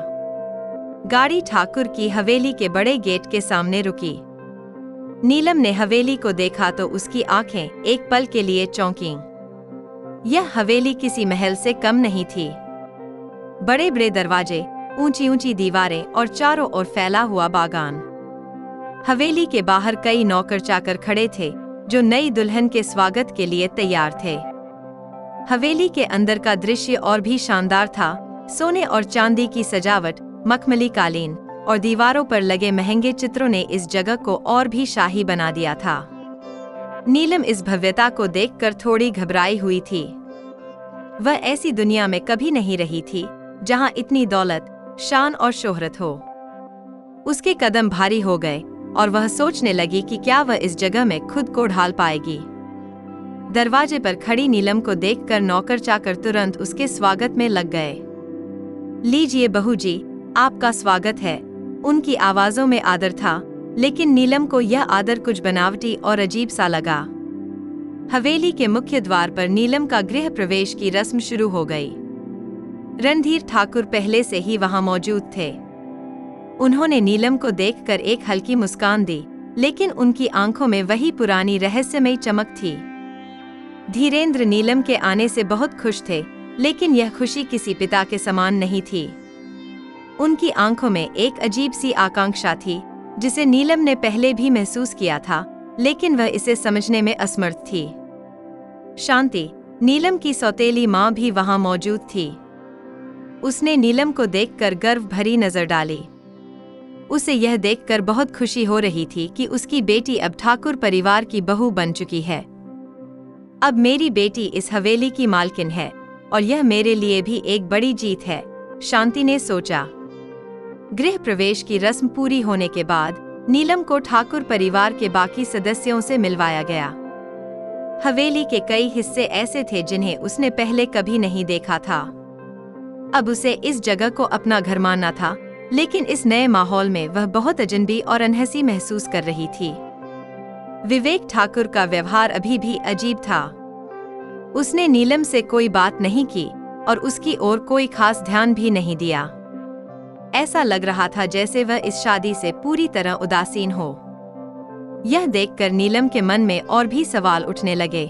गाड़ी ठाकुर की हवेली के बड़े गेट के सामने रुकी। नीलम ने हवेली को देखा तो उसकी आंखें एक पल के लिए चौंकीं। यह हवेली किसी महल से कम नहीं थी। बड़े बड़े दरवाजे, ऊंची ऊंची दीवारें और चारों ओर फैला हुआ बागान। हवेली के बाहर कई नौकर चाकर खड़े थे जो नई दुल्हन के स्वागत के लिए तैयार थे। हवेली के अंदर का दृश्य और भी शानदार था। सोने और चांदी की सजावट, मखमली कालीन और दीवारों पर लगे महंगे चित्रों ने इस जगह को और भी शाही बना दिया था। नीलम इस भव्यता को देखकर थोड़ी घबराई हुई थी। वह ऐसी दुनिया में कभी नहीं रही थी जहां इतनी दौलत, शान और शोहरत हो। उसके कदम भारी हो गए और वह सोचने लगी कि क्या वह इस जगह में खुद को ढाल पाएगी। दरवाजे पर खड़ी नीलम को देखकर नौकर चाकर तुरंत उसके स्वागत में लग गए। लीजिए बहू जी, आपका स्वागत है। उनकी आवाजों में आदर था, लेकिन नीलम को यह आदर कुछ बनावटी और अजीब सा लगा। हवेली के मुख्य द्वार पर नीलम का गृह प्रवेश की रस्म शुरू हो गई। रणधीर ठाकुर पहले से ही वहां मौजूद थे। उन्होंने नीलम को देखकर एक हल्की मुस्कान दी, लेकिन उनकी आंखों में वही पुरानी रहस्यमयी चमक थी। धीरेन्द्र नीलम के आने से बहुत खुश थे, लेकिन यह खुशी किसी पिता के समान नहीं थी। उनकी आंखों में एक अजीब सी आकांक्षा थी, जिसे नीलम ने पहले भी महसूस किया था, लेकिन वह इसे समझने में असमर्थ थी। शांति, नीलम की सौतेली माँ भी वहां मौजूद थी। उसने नीलम को देखकर गर्व भरी नजर डाली। उसे यह देखकर बहुत खुशी हो रही थी कि उसकी बेटी अब ठाकुर परिवार की बहू बन चुकी है। अब मेरी बेटी इस हवेली की मालकिन है और यह मेरे लिए भी एक बड़ी जीत है, शांति ने सोचा। गृह प्रवेश की रस्म पूरी होने के बाद नीलम को ठाकुर परिवार के बाकी सदस्यों से मिलवाया गया। हवेली के कई हिस्से ऐसे थे जिन्हें उसने पहले कभी नहीं देखा था। अब उसे इस जगह को अपना घर मानना था, लेकिन इस नए माहौल में वह बहुत अजनबी और अनहसी महसूस कर रही थी। विवेक ठाकुर का व्यवहार अभी भी अजीब था। उसने नीलम से कोई बात नहीं की और उसकी ओर कोई खास ध्यान भी नहीं दिया। ऐसा लग रहा था जैसे वह इस शादी से पूरी तरह उदासीन हो। यह देखकर नीलम के मन में और भी सवाल उठने लगे।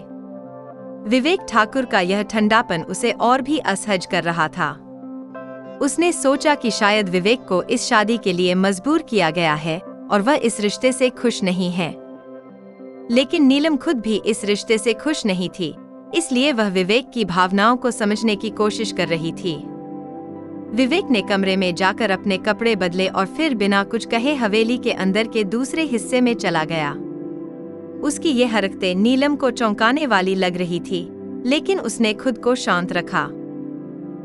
विवेक ठाकुर का यह ठंडापन उसे और भी असहज कर रहा था। उसने सोचा कि शायद विवेक को इस शादी के लिए मजबूर किया गया है और वह इस रिश्ते से खुश नहीं है। लेकिन नीलम खुद भी इस रिश्ते से खुश नहीं थी, इसलिए वह विवेक की भावनाओं को समझने की कोशिश कर रही थी। विवेक ने कमरे में जाकर अपने कपड़े बदले और फिर बिना कुछ कहे हवेली के अंदर के दूसरे हिस्से में चला गया। उसकी ये हरकतें नीलम को चौंकाने वाली लग रही थी, लेकिन उसने खुद को शांत रखा।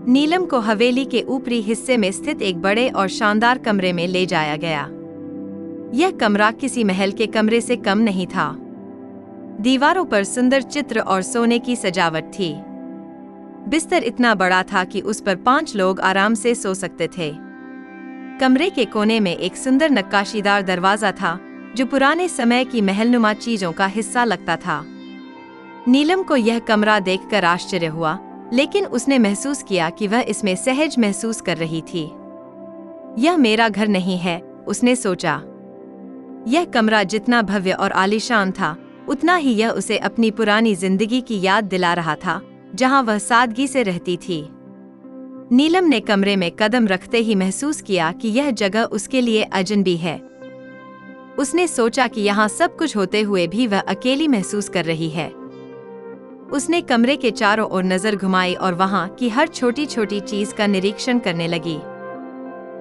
नीलम को हवेली के ऊपरी हिस्से में स्थित एक बड़े और शानदार कमरे में ले जाया गया। यह कमरा किसी महल के कमरे से कम नहीं था। दीवारों पर सुंदर चित्र और सोने की सजावट थी। बिस्तर इतना बड़ा था कि उस पर 5 लोग आराम से सो सकते थे। कमरे के कोने में एक सुंदर नक्काशीदार दरवाजा था, जो पुराने समय की महलनुमा चीजों का हिस्सा लगता था। नीलम को यह कमरा देखकर आश्चर्य हुआ, लेकिन उसने महसूस किया कि वह इसमें सहज महसूस कर रही थी। यह मेरा घर नहीं है, उसने सोचा। यह कमरा जितना भव्य और आलीशान था, उतना ही यह उसे अपनी पुरानी जिंदगी की याद दिला रहा था, जहां वह सादगी से रहती थी। नीलम ने कमरे में कदम रखते ही महसूस किया कि यह जगह उसके लिए अजनबी है। उसने सोचा कि यहाँ सब कुछ होते हुए भी वह अकेली महसूस कर रही है। उसने कमरे के चारों ओर नजर घुमाई और वहां की हर छोटी छोटी चीज का निरीक्षण करने लगी।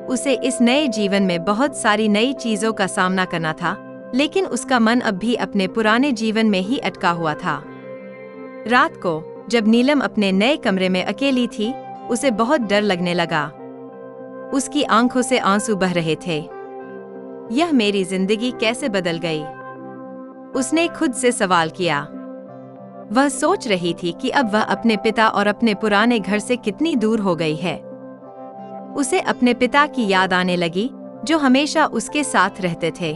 उसे इस नए जीवन में बहुत सारी नई चीजों का सामना करना था, लेकिन उसका मन अब भी अपने पुराने जीवन में ही अटका हुआ था। रात को जब नीलम अपने नए कमरे में अकेली थी, उसे बहुत डर लगने लगा। उसकी आंखों से आंसू बह रहे थे। यह मेरी जिंदगी कैसे बदल गई? उसने खुद से सवाल किया। वह सोच रही थी कि अब वह अपने पिता और अपने पुराने घर से कितनी दूर हो गई है। उसे अपने पिता की याद आने लगी, जो हमेशा उसके साथ रहते थे।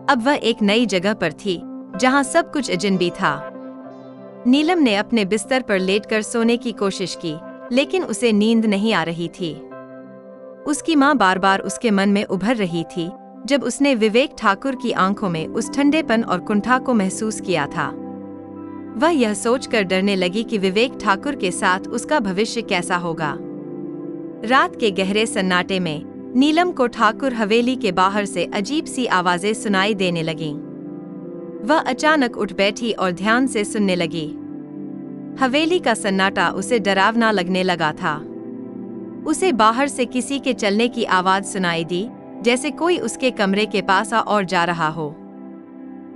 अब वह एक नई जगह पर थी, जहां सब कुछ अजनबी था। नीलम ने अपने बिस्तर पर लेटकर सोने की कोशिश की, लेकिन उसे नींद नहीं आ रही थी। उसकी मां बार बार उसके मन में उभर रही थी, जब उसने विवेक ठाकुर की आंखों में उस ठंडेपन और कुंठा को महसूस किया था। वह यह सोचकर डरने लगी कि विवेक ठाकुर के साथ उसका भविष्य कैसा होगा। रात के गहरे सन्नाटे में नीलम को ठाकुर हवेली के बाहर से अजीब सी आवाजें सुनाई देने लगीं। वह अचानक उठ बैठी और ध्यान से सुनने लगी। हवेली का सन्नाटा उसे डरावना लगने लगा था। उसे बाहर से किसी के चलने की आवाज सुनाई दी, जैसे कोई उसके कमरे के पास आ और जा रहा हो।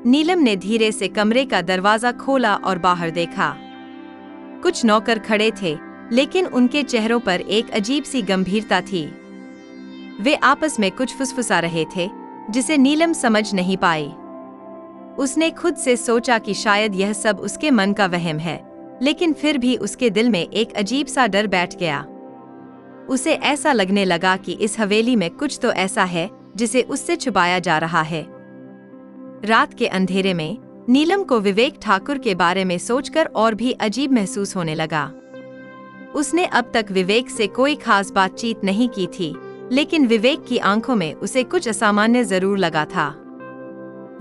नीलम ने धीरे से कमरे का दरवाजा खोला और बाहर देखा। कुछ नौकर खड़े थे, लेकिन उनके चेहरों पर एक अजीब सी गंभीरता थी। वे आपस में कुछ फुसफुसा रहे थे, जिसे नीलम समझ नहीं पाई। उसने खुद से सोचा कि शायद यह सब उसके मन का वहम है, लेकिन फिर भी उसके दिल में एक अजीब सा डर बैठ गया। उसे ऐसा लगने लगा कि इस हवेली में कुछ तो ऐसा है जिसे उससे छुपाया जा रहा है। रात के अंधेरे में नीलम को विवेक ठाकुर के बारे में सोचकर और भी अजीब महसूस होने लगा। उसने अब तक विवेक से कोई खास बातचीत नहीं की थी, लेकिन विवेक की आंखों में उसे कुछ असामान्य जरूर लगा था।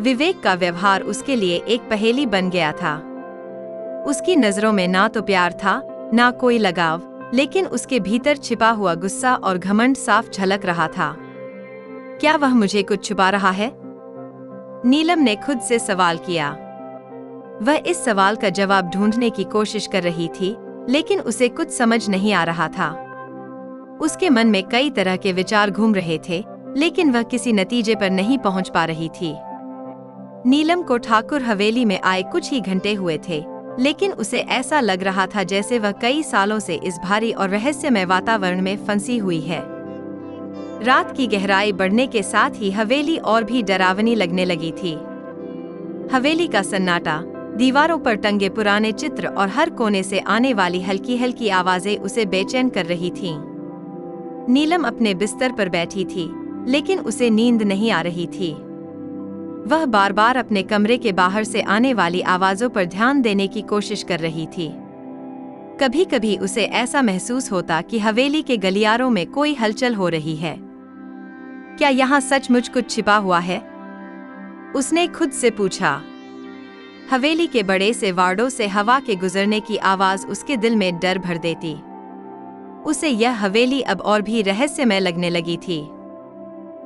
विवेक का व्यवहार उसके लिए एक पहेली बन गया था। उसकी नजरों में ना तो प्यार था, ना कोई लगाव, लेकिन उसके भीतर छिपा हुआ गुस्सा और घमंड साफ झलक रहा था। क्या वह मुझे कुछ छुपा रहा है? नीलम ने खुद से सवाल किया। वह इस सवाल का जवाब ढूंढने की कोशिश कर रही थी, लेकिन उसे कुछ समझ नहीं आ रहा था। उसके मन में कई तरह के विचार घूम रहे थे, लेकिन वह किसी नतीजे पर नहीं पहुंच पा रही थी। नीलम को ठाकुर हवेली में आए कुछ ही घंटे हुए थे, लेकिन उसे ऐसा लग रहा था जैसे वह कई सालों से इस भारी और रहस्यमय वातावरण में फंसी हुई है। रात की गहराई बढ़ने के साथ ही हवेली और भी डरावनी लगने लगी थी। हवेली का सन्नाटा, दीवारों पर टंगे पुराने चित्र और हर कोने से आने वाली हल्की हल्की आवाजें उसे बेचैन कर रही थीं। नीलम अपने बिस्तर पर बैठी थी, लेकिन उसे नींद नहीं आ रही थी। वह बार बार अपने कमरे के बाहर से आने वाली आवाजों पर ध्यान देने की कोशिश कर रही थी। कभी कभी उसे ऐसा महसूस होता कि हवेली के गलियारों में कोई हलचल हो रही है। क्या यहाँ सचमुच कुछ छिपा हुआ है? उसने खुद से पूछा। हवेली के बड़े से वार्डों से हवा के गुजरने की आवाज उसके दिल में डर भर देती। उसे यह हवेली अब और भी रहस्यमय लगने लगी थी।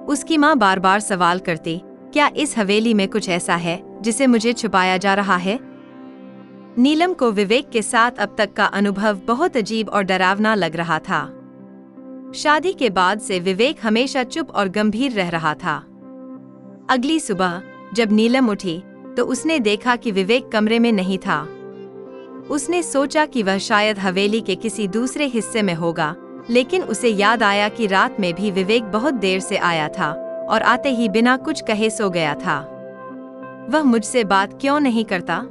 उसकी माँ बार बार सवाल करती, क्या इस हवेली में कुछ ऐसा है जिसे मुझे छुपाया जा रहा है? नीलम को विवेक के साथ अब तक का अनुभव बहुत अजीब और डरावना लग रहा था। शादी के बाद से विवेक हमेशा चुप और गंभीर रह रहा था। अगली सुबह जब नीलम उठी तो उसने देखा कि विवेक कमरे में नहीं था। उसने सोचा कि वह शायद हवेली के किसी दूसरे हिस्से में होगा, लेकिन उसे याद आया कि रात में भी विवेक बहुत देर से आया था और आते ही बिना कुछ कहे सो गया था। वह मुझसे बात क्यों नहीं करता?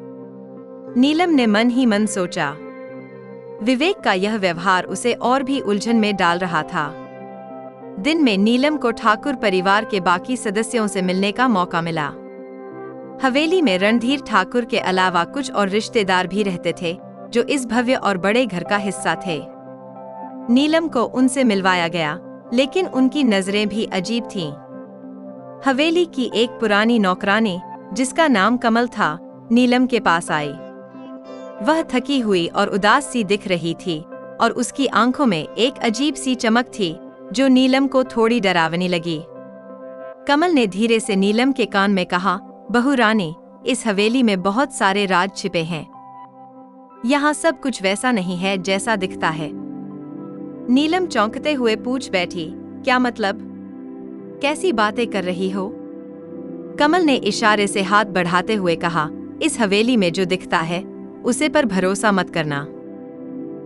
नीलम ने मन ही मन सोचा। विवेक का यह व्यवहार उसे और भी उलझन में डाल रहा था। दिन में नीलम को ठाकुर परिवार के बाकी सदस्यों से मिलने का मौका मिला। हवेली में रणधीर ठाकुर के अलावा कुछ और रिश्तेदार भी रहते थे जो इस भव्य और बड़े घर का हिस्सा थे। नीलम को उनसे मिलवाया गया, लेकिन उनकी नजरें भी अजीब थीं। हवेली की एक पुरानी नौकरानी जिसका नाम कमल था, नीलम के पास आई। वह थकी हुई और उदास सी दिख रही थी और उसकी आंखों में एक अजीब सी चमक थी जो नीलम को थोड़ी डरावनी लगी। कमल ने धीरे से नीलम के कान में कहा, बहू रानी, इस हवेली में बहुत सारे राज छिपे हैं। यहाँ सब कुछ वैसा नहीं है जैसा दिखता है। नीलम चौंकते हुए पूछ बैठी, क्या मतलब? कैसी बातें कर रही हो? कमल ने इशारे से हाथ बढ़ाते हुए कहा, इस हवेली में जो दिखता है उसे पर भरोसा मत करना।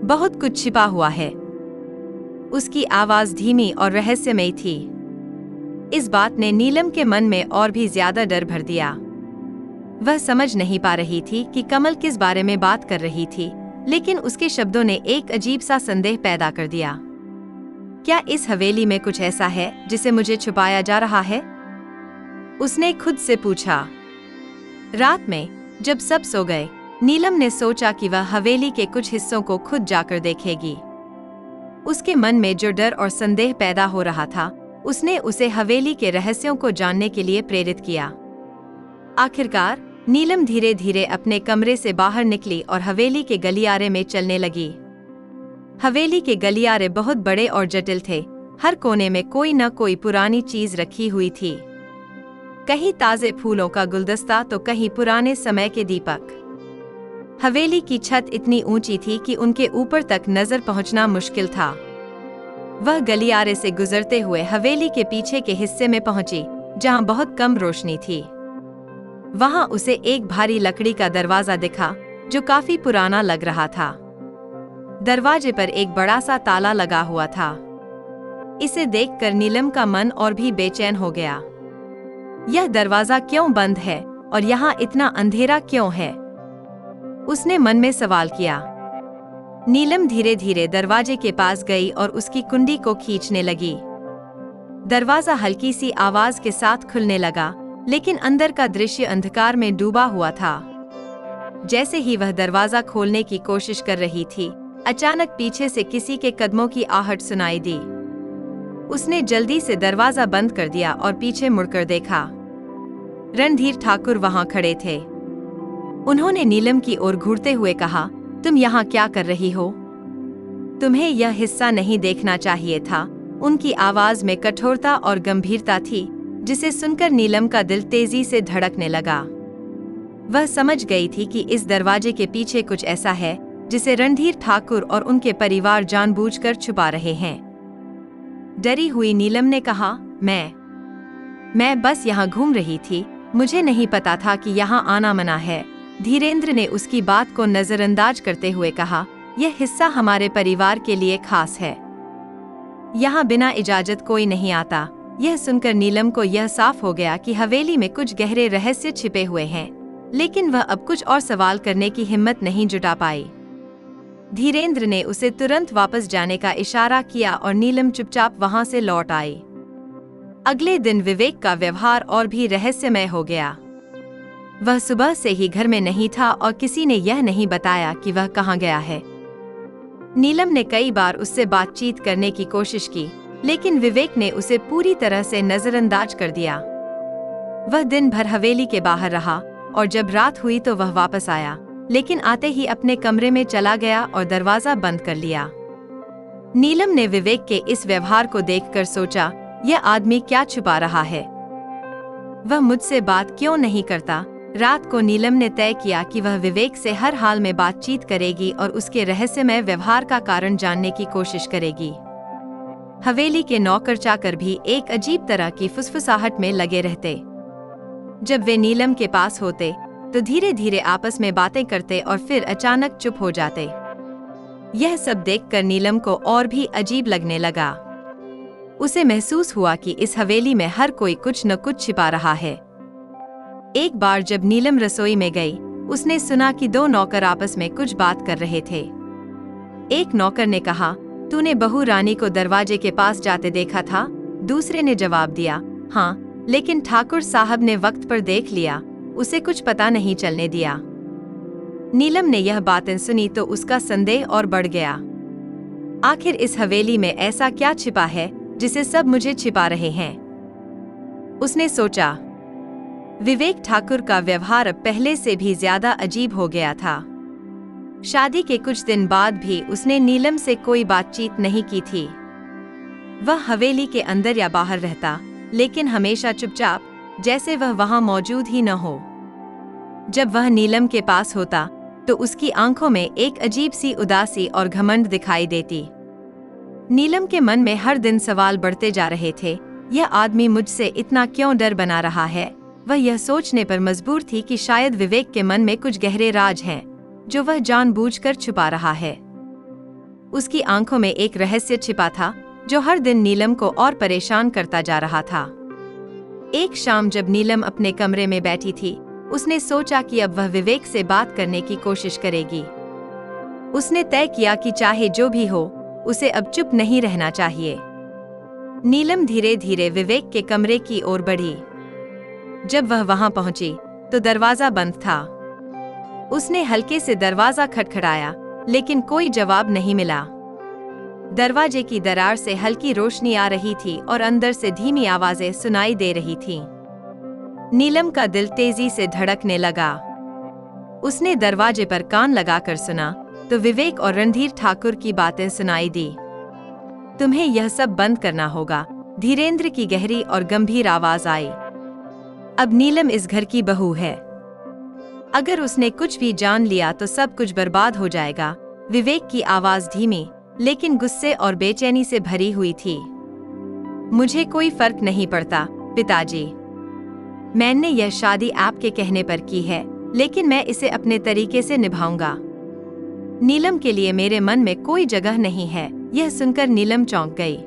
बहुत कुछ छिपा हुआ है। उसकी आवाज धीमी और रहस्यमयी थी। इस बात ने नीलम के मन में और भी ज्यादा डर भर दिया। वह समझ नहीं पा रही थी कि कमल किस बारे में बात कर रही थी, लेकिन उसके शब्दों ने एक अजीब सा संदेह पैदा कर दिया। क्या इस हवेली में कुछ ऐसा है जिसे मुझे छुपाया जा रहा है? उसने खुद से पूछा। रात में जब सब सो गए, नीलम ने सोचा कि वह हवेली के कुछ हिस्सों को खुद जाकर देखेगी। उसके मन में जो डर और संदेह पैदा हो रहा था, उसने उसे हवेली के रहस्यों को जानने के लिए प्रेरित किया। आखिरकार नीलम धीरे धीरे अपने कमरे से बाहर निकली और हवेली के गलियारे में चलने लगी। हवेली के गलियारे बहुत बड़े और जटिल थे। हर कोने में कोई न कोई पुरानी चीज रखी हुई थी। कहीं ताजे फूलों का गुलदस्ता तो कहीं पुराने समय के दीपक। हवेली की छत इतनी ऊंची थी कि उनके ऊपर तक नजर पहुंचना मुश्किल था। वह गलियारे से गुजरते हुए हवेली के पीछे के हिस्से में पहुंची, जहां बहुत कम रोशनी थी। वहां उसे एक भारी लकड़ी का दरवाजा दिखा जो काफी पुराना लग रहा था। दरवाजे पर एक बड़ा सा ताला लगा हुआ था। इसे देखकर नीलम का मन और भी बेचैन हो गया। यह दरवाजा क्यों बंद है और यहाँ इतना अंधेरा क्यों है? उसने मन में सवाल किया। नीलम धीरे धीरे दरवाजे के पास गई और उसकी कुंडी को खींचने लगी। दरवाजा हल्की सी आवाज के साथ खुलने लगा, लेकिन अंदर का दृश्य अंधकार में डूबा हुआ था। जैसे ही वह दरवाजा खोलने की कोशिश कर रही थी, अचानक पीछे से किसी के कदमों की आहट सुनाई दी। उसने जल्दी से दरवाजा बंद कर दिया और पीछे मुड़कर देखा। रणधीर ठाकुर वहां खड़े थे। उन्होंने नीलम की ओर घूरते हुए कहा, तुम यहाँ क्या कर रही हो? तुम्हें यह हिस्सा नहीं देखना चाहिए था। उनकी आवाज में कठोरता और गंभीरता थी, जिसे सुनकर नीलम का दिल तेजी से धड़कने लगा। वह समझ गई थी कि इस दरवाजे के पीछे कुछ ऐसा है जिसे रणधीर ठाकुर और उनके परिवार जानबूझकर छुपा रहे हैं। डरी हुई नीलम ने कहा, मैं बस यहाँ घूम रही थी। मुझे नहीं पता था कि यहाँ आना मना है। धीरेंद्र ने उसकी बात को नजरअंदाज करते हुए कहा, यह हिस्सा हमारे परिवार के लिए खास है। यहाँ बिना इजाजत कोई नहीं आता। यह सुनकर नीलम को यह साफ हो गया कि हवेली में कुछ गहरे रहस्य छिपे हुए हैं, लेकिन वह अब कुछ और सवाल करने की हिम्मत नहीं जुटा पाई। धीरेंद्र ने उसे तुरंत वापस जाने का इशारा किया और नीलम चुपचाप वहां से लौट आई। अगले दिन विवेक का व्यवहार और भी रहस्यमय हो गया। वह सुबह से ही घर में नहीं था और किसी ने यह नहीं बताया कि वह कहाँ गया है। नीलम ने कई बार उससे बातचीत करने की कोशिश की, लेकिन विवेक ने उसे पूरी तरह से नजरअंदाज कर दिया। वह दिन भर हवेली के बाहर रहा और जब रात हुई तो वह वापस आया, लेकिन आते ही अपने कमरे में चला गया और दरवाजा बंद कर लिया। नीलम ने विवेक के इस व्यवहार को देखकर सोचा, यह आदमी क्या छुपा रहा है? वह मुझसे बात क्यों नहीं करता? रात को नीलम ने तय किया कि वह विवेक से हर हाल में बातचीत करेगी और उसके रहस्यमय व्यवहार का कारण जानने की कोशिश करेगी। हवेली के नौकर चाकर भी एक अजीब तरह की फुसफुसाहट में लगे रहते। जब वे नीलम के पास होते तो धीरे धीरे आपस में बातें करते और फिर अचानक चुप हो जाते। यह सब देखकर नीलम को और भी अजीब लगने लगा। उसे महसूस हुआ कि इस हवेली में हर कोई कुछ न कुछ छिपा रहा है। एक बार जब नीलम रसोई में गई, उसने सुना कि दो नौकर आपस में कुछ बात कर रहे थे। एक नौकर ने कहा, तूने बहू रानी को दरवाजे के पास जाते देखा था? दूसरे ने जवाब दिया, हाँ, लेकिन ठाकुर साहब ने वक्त पर देख लिया, उसे कुछ पता नहीं चलने दिया। नीलम ने यह बातें सुनी तो उसका संदेह और बढ़ गया। आखिर इस हवेली में ऐसा क्या छिपा है जिसे सब मुझे छिपा रहे हैं? उसने सोचा। विवेक ठाकुर का व्यवहार अब पहले से भी ज्यादा अजीब हो गया था। शादी के कुछ दिन बाद भी उसने नीलम से कोई बातचीत नहीं की थी। वह हवेली के अंदर या बाहर रहता, लेकिन हमेशा चुपचाप, जैसे वह वहां मौजूद ही न हो। जब वह नीलम के पास होता तो उसकी आंखों में एक अजीब सी उदासी और घमंड दिखाई देती। नीलम के मन में हर दिन सवाल बढ़ते जा रहे थे, यह आदमी मुझसे इतना क्यों डर बना रहा है? वह यह सोचने पर मजबूर थी कि शायद विवेक के मन में कुछ गहरे राज हैं, जो वह जानबूझकर छुपा रहा है। उसकी आंखों में एक रहस्य छिपा था, जो हर दिन नीलम को और परेशान करता जा रहा था। एक शाम जब नीलम अपने कमरे में बैठी थी, उसने सोचा कि अब वह विवेक से बात करने की कोशिश करेगी। उसने तय किया कि चाहे जो भी हो, उसे अब चुप नहीं रहना चाहिए। नीलम धीरे धीरे विवेक के कमरे की ओर बढ़ी। जब वह वहां पहुंची तो दरवाजा बंद था। उसने हल्के से दरवाजा खटखटाया, लेकिन कोई जवाब नहीं मिला। दरवाजे की दरार से हल्की रोशनी आ रही थी और अंदर से धीमी आवाजें सुनाई दे रही थीं। नीलम का दिल तेजी से धड़कने लगा। उसने दरवाजे पर कान लगाकर सुना तो विवेक और रणधीर ठाकुर की बातें सुनाई दी। तुम्हें यह सब बंद करना होगा, धीरेंद्र की गहरी और गंभीर आवाज आई। अब नीलम इस घर की बहू है। अगर उसने कुछ भी जान लिया तो सब कुछ बर्बाद हो जाएगा। विवेक की आवाज धीमी लेकिन गुस्से और बेचैनी से भरी हुई थी। मुझे कोई फर्क नहीं पड़ता पिताजी। मैंने यह शादी आपके कहने पर की है, लेकिन मैं इसे अपने तरीके से निभाऊंगा। नीलम के लिए मेरे मन में कोई जगह नहीं है। यह सुनकर नीलम चौंक गई।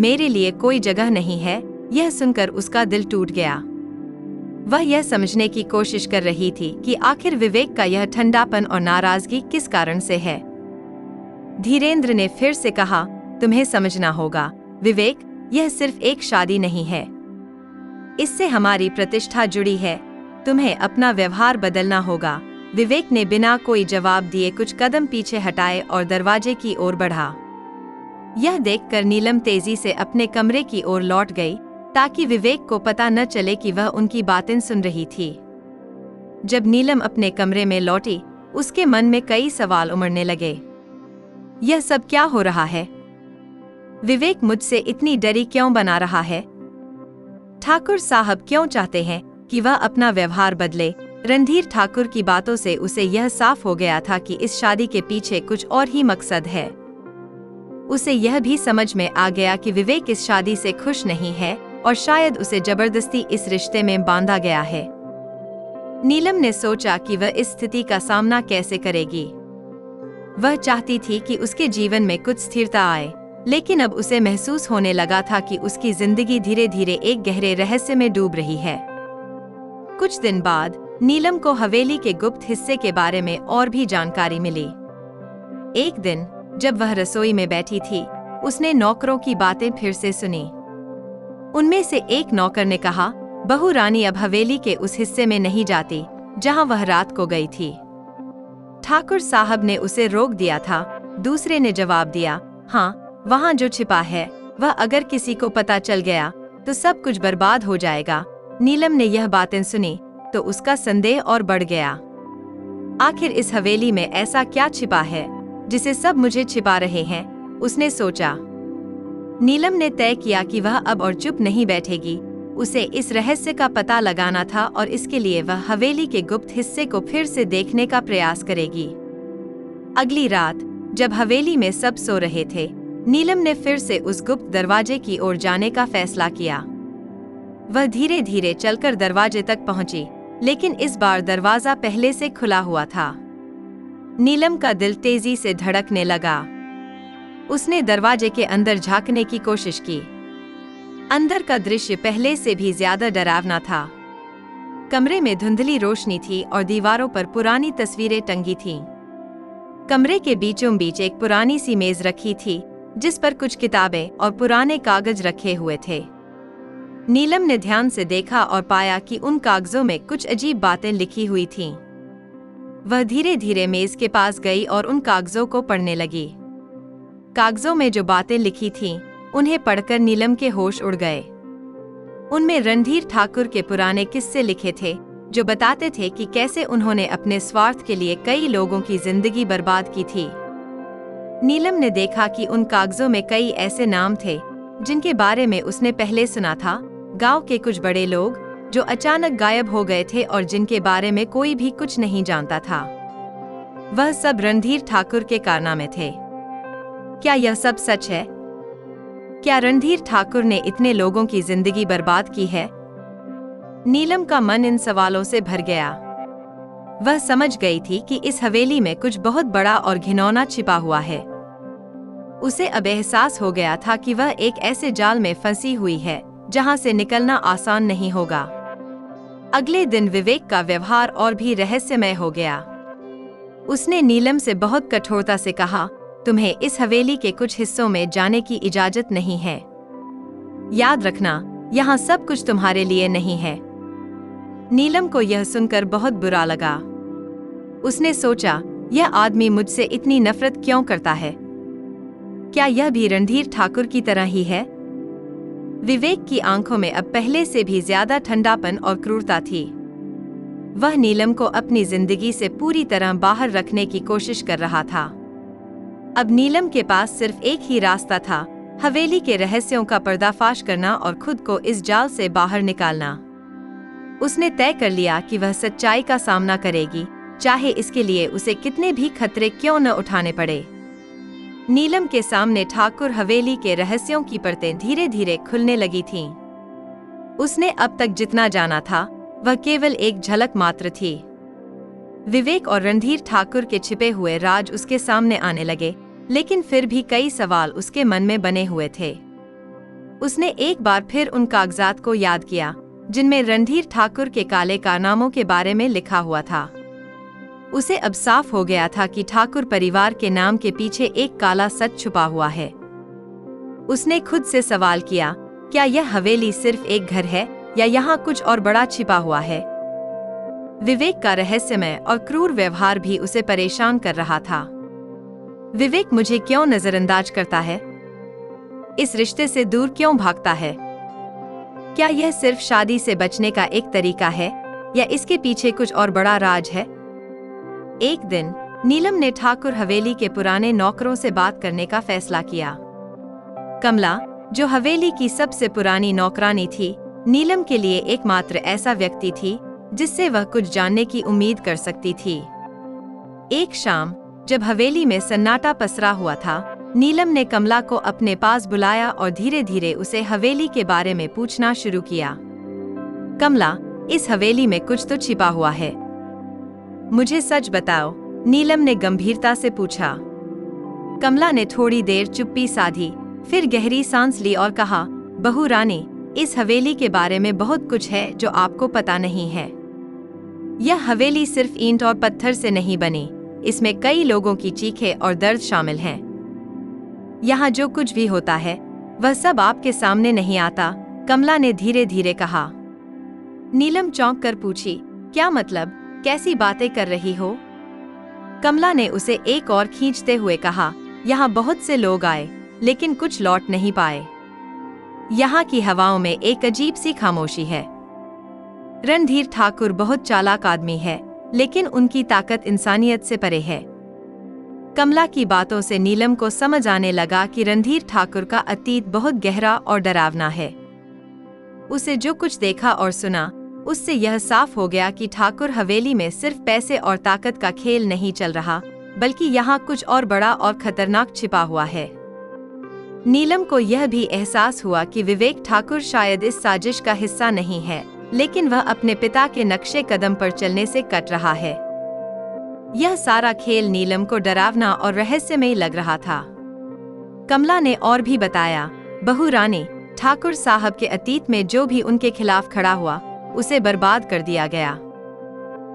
मेरे लिए कोई जगह नहीं है, यह सुनकर उसका दिल टूट गया। वह यह समझने की कोशिश कर रही थी कि आखिर विवेक का यह ठंडापन और नाराजगी किस कारण से है। धीरेंद्र ने फिर से कहा, तुम्हें समझना होगा विवेक, यह सिर्फ एक शादी नहीं है। इससे हमारी प्रतिष्ठा जुड़ी है। तुम्हें अपना व्यवहार बदलना होगा। विवेक ने बिना कोई जवाब दिए कुछ कदम पीछे हटाए और दरवाजे की ओर बढ़ा। यह देखकर नीलम तेजी से अपने कमरे की ओर लौट गई, ताकि विवेक को पता न चले कि वह उनकी बातें सुन रही थी। जब नीलम अपने कमरे में लौटी, उसके मन में कई सवाल उमड़ने लगे। यह सब क्या हो रहा है? विवेक मुझसे इतनी डरी क्यों बना रहा है? ठाकुर साहब क्यों चाहते हैं कि वह अपना व्यवहार बदले? रणधीर ठाकुर की बातों से उसे यह साफ हो गया था कि इस शादी के पीछे कुछ और ही मकसद है। उसे यह भी समझ में आ गया कि विवेक इस शादी से खुश नहीं है और शायद उसे जबरदस्ती इस रिश्ते में बांधा गया है। नीलम ने सोचा कि वह इस स्थिति का सामना कैसे करेगी। वह चाहती थी कि उसके जीवन में कुछ स्थिरता आए, लेकिन अब उसे महसूस होने लगा था कि उसकी जिंदगी धीरे धीरे एक गहरे रहस्य में डूब रही है। कुछ दिन बाद नीलम को हवेली के गुप्त हिस्से के बारे में और भी जानकारी मिली। एक दिन जब वह रसोई में बैठी थी, उसने नौकरों की बातें फिर से सुनी। उनमें से एक नौकर ने कहा, बहू रानी अब हवेली के उस हिस्से में नहीं जाती जहां वह रात को गई थी। ठाकुर साहब ने उसे रोक दिया था। दूसरे ने जवाब दिया, हाँ, वहाँ जो छिपा है वह अगर किसी को पता चल गया तो सब कुछ बर्बाद हो जाएगा। नीलम ने यह बातें सुनी तो उसका संदेह और बढ़ गया। आखिर इस हवेली में ऐसा क्या छिपा है जिसे सब मुझे छिपा रहे हैं, उसने सोचा। नीलम ने तय किया कि वह अब और चुप नहीं बैठेगी। उसे इस रहस्य का पता लगाना था और इसके लिए वह हवेली के गुप्त हिस्से को फिर से देखने का प्रयास करेगी। अगली रात जब हवेली में सब सो रहे थे, नीलम ने फिर से उस गुप्त दरवाजे की ओर जाने का फैसला किया। वह धीरे धीरे चलकर दरवाजे तक पहुंची, लेकिन इस बार दरवाजा पहले से खुला हुआ था। नीलम का दिल तेजी से धड़कने लगा। उसने दरवाजे के अंदर झांकने की कोशिश की। अंदर का दृश्य पहले से भी ज्यादा डरावना था। कमरे में धुंधली रोशनी थी और दीवारों पर पुरानी तस्वीरें टंगी थीं। कमरे के बीचों बीच एक पुरानी सी मेज रखी थी जिस पर कुछ किताबें और पुराने कागज रखे हुए थे। नीलम ने ध्यान से देखा और पाया कि उन कागजों में कुछ अजीब बातें लिखी हुई थीं। वह धीरे धीरे मेज के पास गई और उन कागजों को पढ़ने लगी। कागजों में जो बातें लिखी थीं, उन्हें पढ़कर नीलम के होश उड़ गए। उनमें रणधीर ठाकुर के पुराने किस्से लिखे थे जो बताते थे कि कैसे उन्होंने अपने स्वार्थ के लिए कई लोगों की जिंदगी बर्बाद की थी। नीलम ने देखा कि उन कागजों में कई ऐसे नाम थे जिनके बारे में उसने पहले सुना था। गांव के कुछ बड़े लोग जो अचानक गायब हो गए थे और जिनके बारे में कोई भी कुछ नहीं जानता था। वह सब रणधीर ठाकुर के कारनामे थे। क्या यह सब सच है? क्या रणधीर ठाकुर ने इतने लोगों की जिंदगी बर्बाद की है? नीलम का मन इन सवालों से भर गया। वह समझ गई थी कि इस हवेली में कुछ बहुत बड़ा और घिनौना छिपा हुआ है। उसे अब एहसास हो गया था कि वह एक ऐसे जाल में फंसी हुई है जहां से निकलना आसान नहीं होगा। अगले दिन विवेक का व्यवहार और भी रहस्यमय हो गया। उसने नीलम से बहुत कठोरता से कहा, तुम्हें इस हवेली के कुछ हिस्सों में जाने की इजाजत नहीं है। याद रखना, यहाँ सब कुछ तुम्हारे लिए नहीं है। नीलम को यह सुनकर बहुत बुरा लगा। उसने सोचा, यह आदमी मुझसे इतनी नफरत क्यों करता है? क्या यह भी रणधीर ठाकुर की तरह ही है? विवेक की आंखों में अब पहले से भी ज्यादा ठंडापन और क्रूरता थी। वह नीलम को अपनी जिंदगी से पूरी तरह बाहर रखने की कोशिश कर रहा था। अब नीलम के पास सिर्फ एक ही रास्ता था, हवेली के रहस्यों का पर्दाफाश करना और खुद को इस जाल से बाहर निकालना। उसने तय कर लिया कि वह सच्चाई का सामना करेगी, चाहे इसके लिए उसे कितने भी खतरे क्यों न उठाने पड़े। नीलम के सामने ठाकुर हवेली के रहस्यों की परतें धीरे धीरे खुलने लगी थीं। उसने अब तक जितना जाना था वह केवल एक झलक मात्र थी। विवेक और रणधीर ठाकुर के छिपे हुए राज उसके सामने आने लगे, लेकिन फिर भी कई सवाल उसके मन में बने हुए थे। उसने एक बार फिर उन कागजात को याद किया जिनमें रणधीर ठाकुर के काले कारनामों के बारे में लिखा हुआ था। उसे अब साफ हो गया था कि ठाकुर परिवार के नाम के पीछे एक काला सच छुपा हुआ है। उसने खुद से सवाल किया, क्या यह हवेली सिर्फ एक घर है या यहाँ कुछ और बड़ा छिपा हुआ है? विवेक का रहस्यमय और क्रूर व्यवहार भी उसे परेशान कर रहा था। विवेक मुझे क्यों नजरअंदाज करता है? इस रिश्ते से दूर क्यों भागता है? क्या यह सिर्फ शादी से बचने का एक तरीका है या इसके पीछे कुछ और बड़ा राज है? एक दिन नीलम ने ठाकुर हवेली के पुराने नौकरों से बात करने का फैसला किया। कमला, जो हवेली की सबसे पुरानी नौकरानी थी, नीलम के लिए एकमात्र ऐसा व्यक्ति थी जिससे वह कुछ जानने की उम्मीद कर सकती थी। एक शाम जब हवेली में सन्नाटा पसरा हुआ था, नीलम ने कमला को अपने पास बुलाया और धीरे धीरे उसे हवेली के बारे में पूछना शुरू किया। कमला, इस हवेली में कुछ तो छिपा हुआ है। मुझे सच बताओ, नीलम ने गंभीरता से पूछा। कमला ने थोड़ी देर चुप्पी साधी, फिर गहरी सांस ली और कहा, बहू रानी, इस हवेली के बारे में बहुत कुछ है जो आपको पता नहीं है। यह हवेली सिर्फ ईंट और पत्थर से नहीं बनी, इसमें कई लोगों की चीखें और दर्द शामिल हैं। यहाँ जो कुछ भी होता है वह सब आपके सामने नहीं आता, कमला ने धीरे धीरे कहा। नीलम चौंक कर पूछी, क्या मतलब, कैसी बातें कर रही हो? कमला ने उसे एक और खींचते हुए कहा, यहाँ बहुत से लोग आए, लेकिन कुछ लौट नहीं पाए। यहाँ की हवाओं में एक अजीब सी खामोशी है। रणधीर ठाकुर बहुत चालाक आदमी है, लेकिन उनकी ताकत इंसानियत से परे है। कमला की बातों से नीलम को समझ आने लगा कि रणधीर ठाकुर का अतीत बहुत गहरा और डरावना है। उसे जो कुछ देखा और सुना, उससे यह साफ हो गया कि ठाकुर हवेली में सिर्फ पैसे और ताकत का खेल नहीं चल रहा, बल्कि यहाँ कुछ और बड़ा और खतरनाक छिपा हुआ है। नीलम को यह भी एहसास हुआ कि विवेक ठाकुर शायद इस साजिश का हिस्सा नहीं है, लेकिन वह अपने पिता के नक्शे कदम पर चलने से कट रहा है। यह सारा खेल नीलम को डरावना और रहस्यमय लग रहा था। कमला ने और भी बताया, बहू रानी, ठाकुर साहब के अतीत में जो भी उनके खिलाफ खड़ा हुआ, उसे बर्बाद कर दिया गया।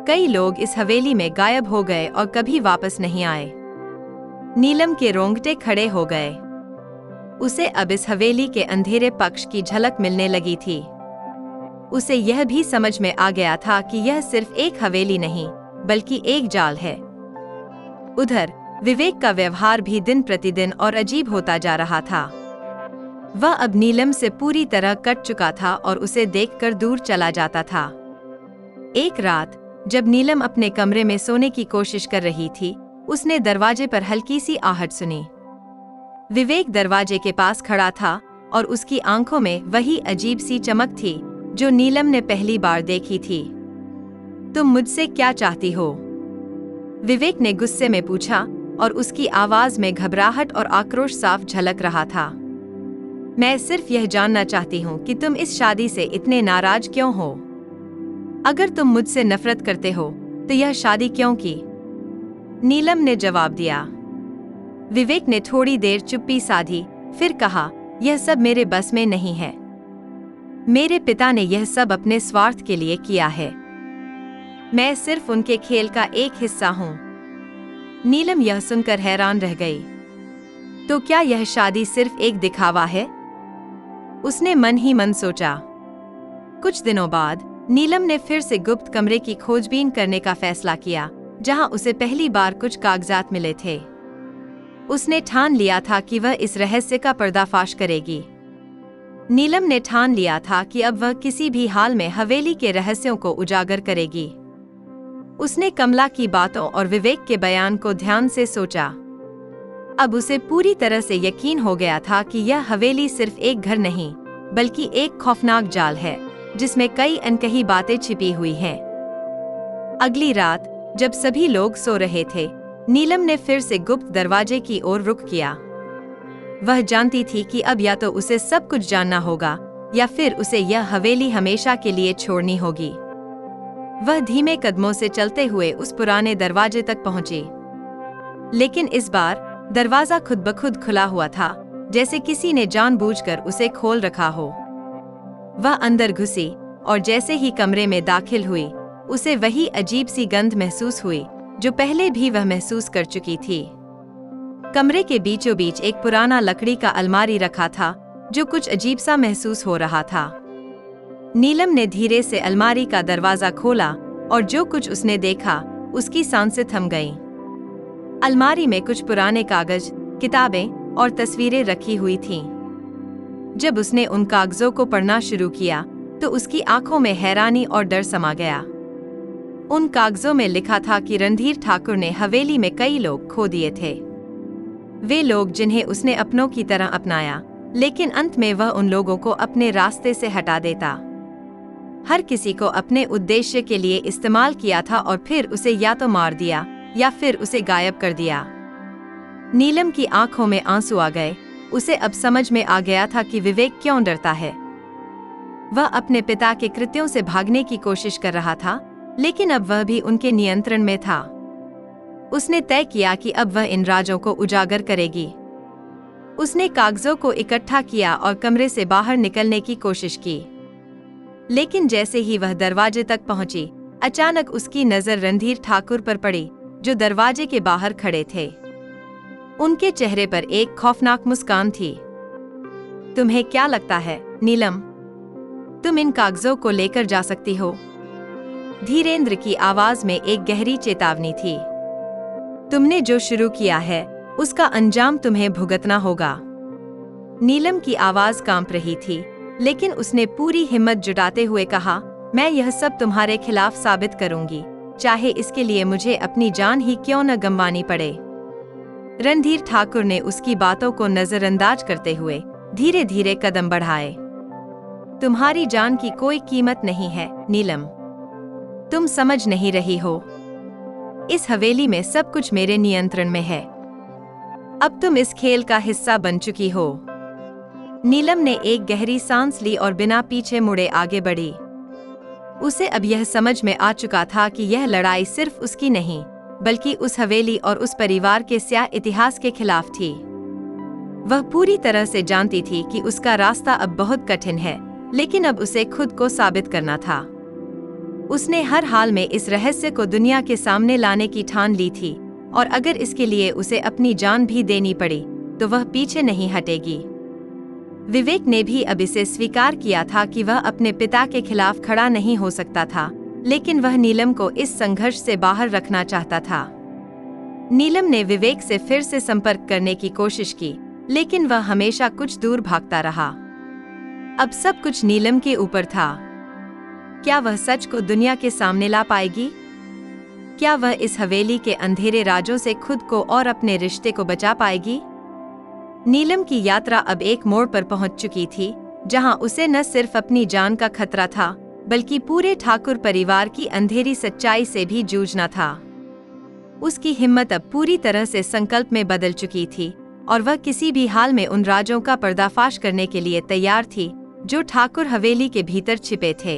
कई लोग इस हवेली में गायब हो गए और कभी वापस नहीं आए। नीलम के रोंगटे खड़े हो गए। उसे अब इस हवेली के अंधेरे पक्ष की झलक मिलने लगी थी। उसे यह भी समझ में आ गया था कि यह सिर्फ एक हवेली नहीं, बल्कि एक जाल है। उधर विवेक का व्यवहार भी दिन प्रतिदिन और अजीब होता जा रहा था। वह अब नीलम से पूरी तरह कट चुका था और उसे देखकर दूर चला जाता था। एक रात जब नीलम अपने कमरे में सोने की कोशिश कर रही थी, उसने दरवाजे पर हल्की सी आहट सुनी। विवेक दरवाजे के पास खड़ा था और उसकी आंखों में वही अजीब सी चमक थी जो नीलम ने पहली बार देखी थी। तुम मुझसे क्या चाहती हो? विवेक ने गुस्से में पूछा और उसकी आवाज में घबराहट और आक्रोश साफ झलक रहा था। मैं सिर्फ यह जानना चाहती हूँ कि तुम इस शादी से इतने नाराज क्यों हो? अगर तुम मुझसे नफरत करते हो तो यह शादी क्यों की? नीलम ने जवाब दिया। विवेक ने थोड़ी देर चुप्पी साधी, फिर कहा, यह सब मेरे बस में नहीं है। मेरे पिता ने यह सब अपने स्वार्थ के लिए किया है। मैं सिर्फ उनके खेल का एक हिस्सा हूँ। नीलम यह सुनकर हैरान रह गई। तो क्या यह शादी सिर्फ एक दिखावा है? उसने मन ही मन सोचा। कुछ दिनों बाद नीलम ने फिर से गुप्त कमरे की खोजबीन करने का फैसला किया, जहां उसे पहली बार कुछ कागजात मिले थे। उसने ठान लिया था कि वह इस रहस्य का पर्दाफाश करेगी। नीलम ने ठान लिया था कि अब वह किसी भी हाल में हवेली के रहस्यों को उजागर करेगी। उसने कमला की बातों और विवेक के बयान को ध्यान से सोचा। अब उसे पूरी तरह से यकीन हो गया था कि यह हवेली सिर्फ एक घर नहीं, बल्कि एक खौफनाक जाल है, जिसमें कई अनकही बातें छिपी हुई हैं। अगली रात जब सभी लोग सो रहे थे, नीलम ने फिर से गुप्त दरवाजे की ओर रुख किया। वह जानती थी कि अब या तो उसे सब कुछ जानना होगा या फिर उसे यह हवेली हमेशा के लिए छोड़नी होगी। वह धीमे कदमों से चलते हुए उस पुराने दरवाजे तक पहुंची, लेकिन इस बार दरवाजा खुद ब खुद खुला हुआ था, जैसे किसी ने जानबूझकर उसे खोल रखा हो। वह अंदर घुसी और जैसे ही कमरे में दाखिल हुई, उसे वही अजीब सी गंध महसूस हुई जो पहले भी वह महसूस कर चुकी थी। कमरे के बीचों बीच एक पुराना लकड़ी का अलमारी रखा था, जो कुछ अजीब सा महसूस हो रहा था। नीलम ने धीरे से अलमारी का दरवाजा खोला और जो कुछ उसने देखा, उसकी सांसें थम गईं। अलमारी में कुछ पुराने कागज, किताबें और तस्वीरें रखी हुई थीं। जब उसने उन कागजों को पढ़ना शुरू किया, तो उसकी आंखों में हैरानी और डर समा गया। उन कागजों में लिखा था कि रणधीर ठाकुर ने हवेली में कई लोग खो दिए थे। वे लोग जिन्हें उसने अपनों की तरह अपनाया, लेकिन अंत में वह उन लोगों को अपने रास्ते से हटा देता। हर किसी को अपने उद्देश्य के लिए इस्तेमाल किया था और फिर उसे या तो मार दिया या फिर उसे गायब कर दिया। नीलम की आंखों में आंसू आ गए। उसे अब समझ में आ गया था कि विवेक क्यों डरता है। वह अपने पिता के कृत्यों से भागने की कोशिश कर रहा था, लेकिन अब वह भी उनके नियंत्रण में था। उसने तय किया कि अब वह इन राजों को उजागर करेगी। उसने कागजों को इकट्ठा किया और कमरे से बाहर निकलने की कोशिश की, लेकिन जैसे ही वह दरवाजे तक पहुंची, अचानक उसकी नजर रणधीर ठाकुर पर पड़ी, जो दरवाजे के बाहर खड़े थे। उनके चेहरे पर एक खौफनाक मुस्कान थी। तुम्हें क्या लगता है, नीलम? तुम इन कागजों को लेकर जा सकती हो? धीरेंद्र की आवाज में एक गहरी चेतावनी थी। तुमने जो शुरू किया है, उसका अंजाम तुम्हें भुगतना होगा। नीलम की आवाज कांप रही थी, लेकिन उसने पूरी हिम्मत जुटाते हुए कहा, मैं यह सब तुम्हारे खिलाफ साबित करूंगी, चाहे इसके लिए मुझे अपनी जान ही क्यों न गंवानी पड़े। रणधीर ठाकुर ने उसकी बातों को नजरअंदाज करते हुए धीरे धीरे कदम बढ़ाए। तुम्हारी जान की कोई कीमत नहीं है नीलम, तुम समझ नहीं रही हो। इस हवेली में सब कुछ मेरे नियंत्रण में है। अब तुम इस खेल का हिस्सा बन चुकी हो। नीलम ने एक गहरी सांस ली और बिना पीछे मुड़े आगे बढ़ी। उसे अब यह समझ में आ चुका था कि यह लड़ाई सिर्फ उसकी नहीं, बल्कि उस हवेली और उस परिवार के स्याह इतिहास के खिलाफ थी। वह पूरी तरह से जानती थी कि उसका रास्ता अब बहुत कठिन है, लेकिन अब उसे खुद को साबित करना था। उसने हर हाल में इस रहस्य को दुनिया के सामने लाने की ठान ली थी, और अगर इसके लिए उसे अपनी जान भी देनी पड़ी, तो वह पीछे नहीं हटेगी। विवेक ने भी अब इसे स्वीकार किया था कि वह अपने पिता के खिलाफ खड़ा नहीं हो सकता था, लेकिन वह नीलम को इस संघर्ष से बाहर रखना चाहता था। नीलम ने विवेक से फिर से संपर्क करने की कोशिश की, लेकिन वह हमेशा कुछ दूर भागता रहा। अब सब कुछ नीलम के ऊपर था। क्या वह सच को दुनिया के सामने ला पाएगी? क्या वह इस हवेली के अंधेरे राजों से खुद को और अपने रिश्ते को बचा पाएगी? नीलम की यात्रा अब एक मोड़ पर पहुंच चुकी थी, जहां उसे न सिर्फ अपनी जान का खतरा था, बल्कि पूरे ठाकुर परिवार की अंधेरी सच्चाई से भी जूझना था। उसकी हिम्मत अब पूरी तरह से संकल्प में बदल चुकी थी, और वह किसी भी हाल में उन राजों का पर्दाफाश करने के लिए तैयार थी जो ठाकुर हवेली के भीतर छिपे थे।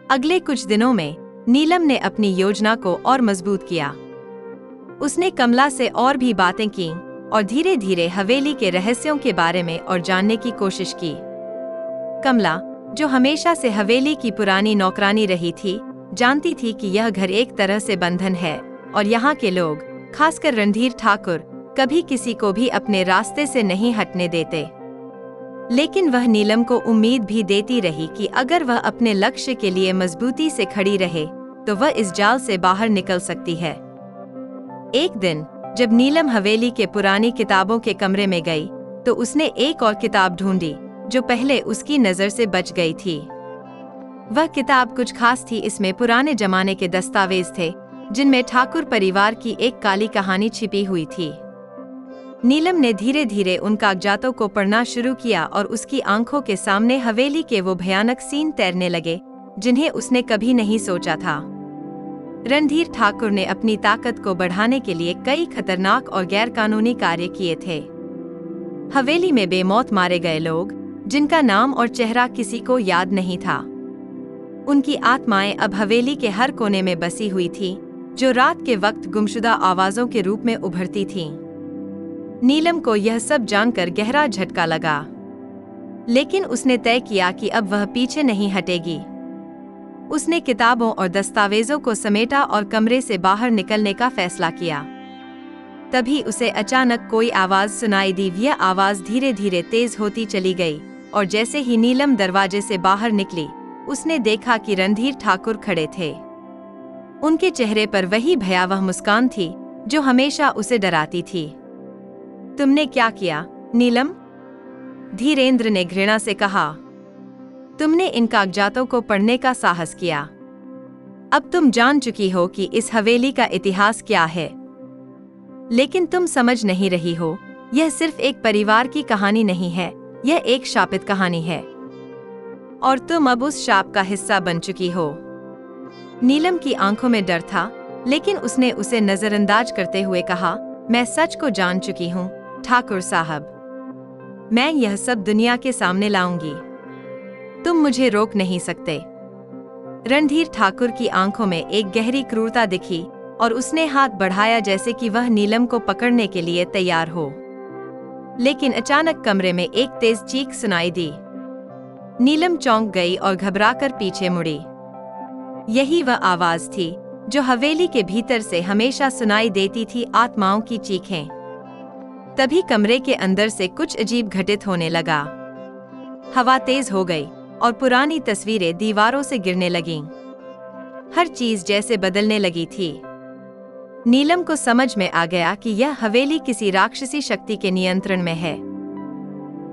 अगले कुछ दिनों में नीलम ने अपनी योजना को और मजबूत किया। उसने कमला से और भी बातें की और धीरे धीरे हवेली के रहस्यों के बारे में और जानने की कोशिश की। कमला, जो हमेशा से हवेली की पुरानी नौकरानी रही थी, जानती थी कि यह घर एक तरह से बंधन है और यहाँ के लोग, खासकर रणधीर ठाकुर, कभी किसी को भी अपने रास्ते से नहीं हटने देते। लेकिन वह नीलम को उम्मीद भी देती रही कि अगर वह अपने लक्ष्य के लिए मजबूती से खड़ी रहे, तो वह इस जाल से बाहर निकल सकती है। एक दिन जब नीलम हवेली के पुरानी किताबों के कमरे में गई, तो उसने एक और किताब ढूंढी जो पहले उसकी नजर से बच गई थी। वह किताब कुछ खास थी। इसमें पुराने जमाने के दस्तावेज थे, जिनमें ठाकुर परिवार की एक काली कहानी छिपी हुई थी। नीलम ने धीरे धीरे उन कागजातों को पढ़ना शुरू किया और उसकी आंखों के सामने हवेली के वो भयानक सीन तैरने लगे, जिन्हें उसने कभी नहीं सोचा था। रणधीर ठाकुर ने अपनी ताकत को बढ़ाने के लिए कई खतरनाक और गैरकानूनी कार्य किए थे। हवेली में बेमौत मारे गए लोग, जिनका नाम और चेहरा किसी को याद नहीं था। उनकी आत्माएं अब हवेली के हर कोने में बसी हुई थीं, जो रात के वक्त गुमशुदा आवाजों के रूप में उभरती थीं। नीलम को यह सब जानकर गहरा झटका लगा, लेकिन उसने तय किया कि अब वह पीछे नहीं हटेगी। उसने किताबों और दस्तावेजों को समेटा और कमरे से बाहर निकलने का फैसला किया। तभी उसे अचानक कोई आवाज सुनाई दी। यह आवाज धीरे धीरे तेज होती चली गई, और जैसे ही नीलम दरवाजे से बाहर निकली, उसने देखा कि रणधीर ठाकुर खड़े थे। उनके चेहरे पर वही भयावह मुस्कान थी जो हमेशा उसे डराती थी। तुमने क्या किया, नीलम? धीरेंद्र ने घृणा से कहा। तुमने इन कागजातों को पढ़ने का साहस किया। अब तुम जान चुकी हो कि इस हवेली का इतिहास क्या है। लेकिन तुम समझ नहीं रही हो, यह सिर्फ एक परिवार की कहानी नहीं है, यह एक शापित कहानी है। और तुम अब उस शाप का हिस्सा बन चुकी हो। नीलम की आंखों में डर था, लेकिन उसने उसे नजरअंदाज करते हुए कहा, मैं सच को जान चुकी हूँ ठाकुर साहब। मैं यह सब दुनिया के सामने लाऊंगी। तुम मुझे रोक नहीं सकते। रणधीर ठाकुर की आंखों में एक गहरी क्रूरता दिखी और उसने हाथ बढ़ाया जैसे कि वह नीलम को पकड़ने के लिए तैयार हो। लेकिन अचानक कमरे में एक तेज चीख सुनाई दी। नीलम चौंक गई और घबराकर पीछे मुड़ी। यही वह आवाज थी जो हवेली के भीतर से हमेशा सुनाई देती थी, आत्माओं की चीखें। तभी कमरे के अंदर से कुछ अजीब घटित होने लगा। हवा तेज हो गई और पुरानी तस्वीरें दीवारों से गिरने लगीं। हर चीज जैसे बदलने लगी थी। नीलम को समझ में आ गया कि यह हवेली किसी राक्षसी शक्ति के नियंत्रण में है।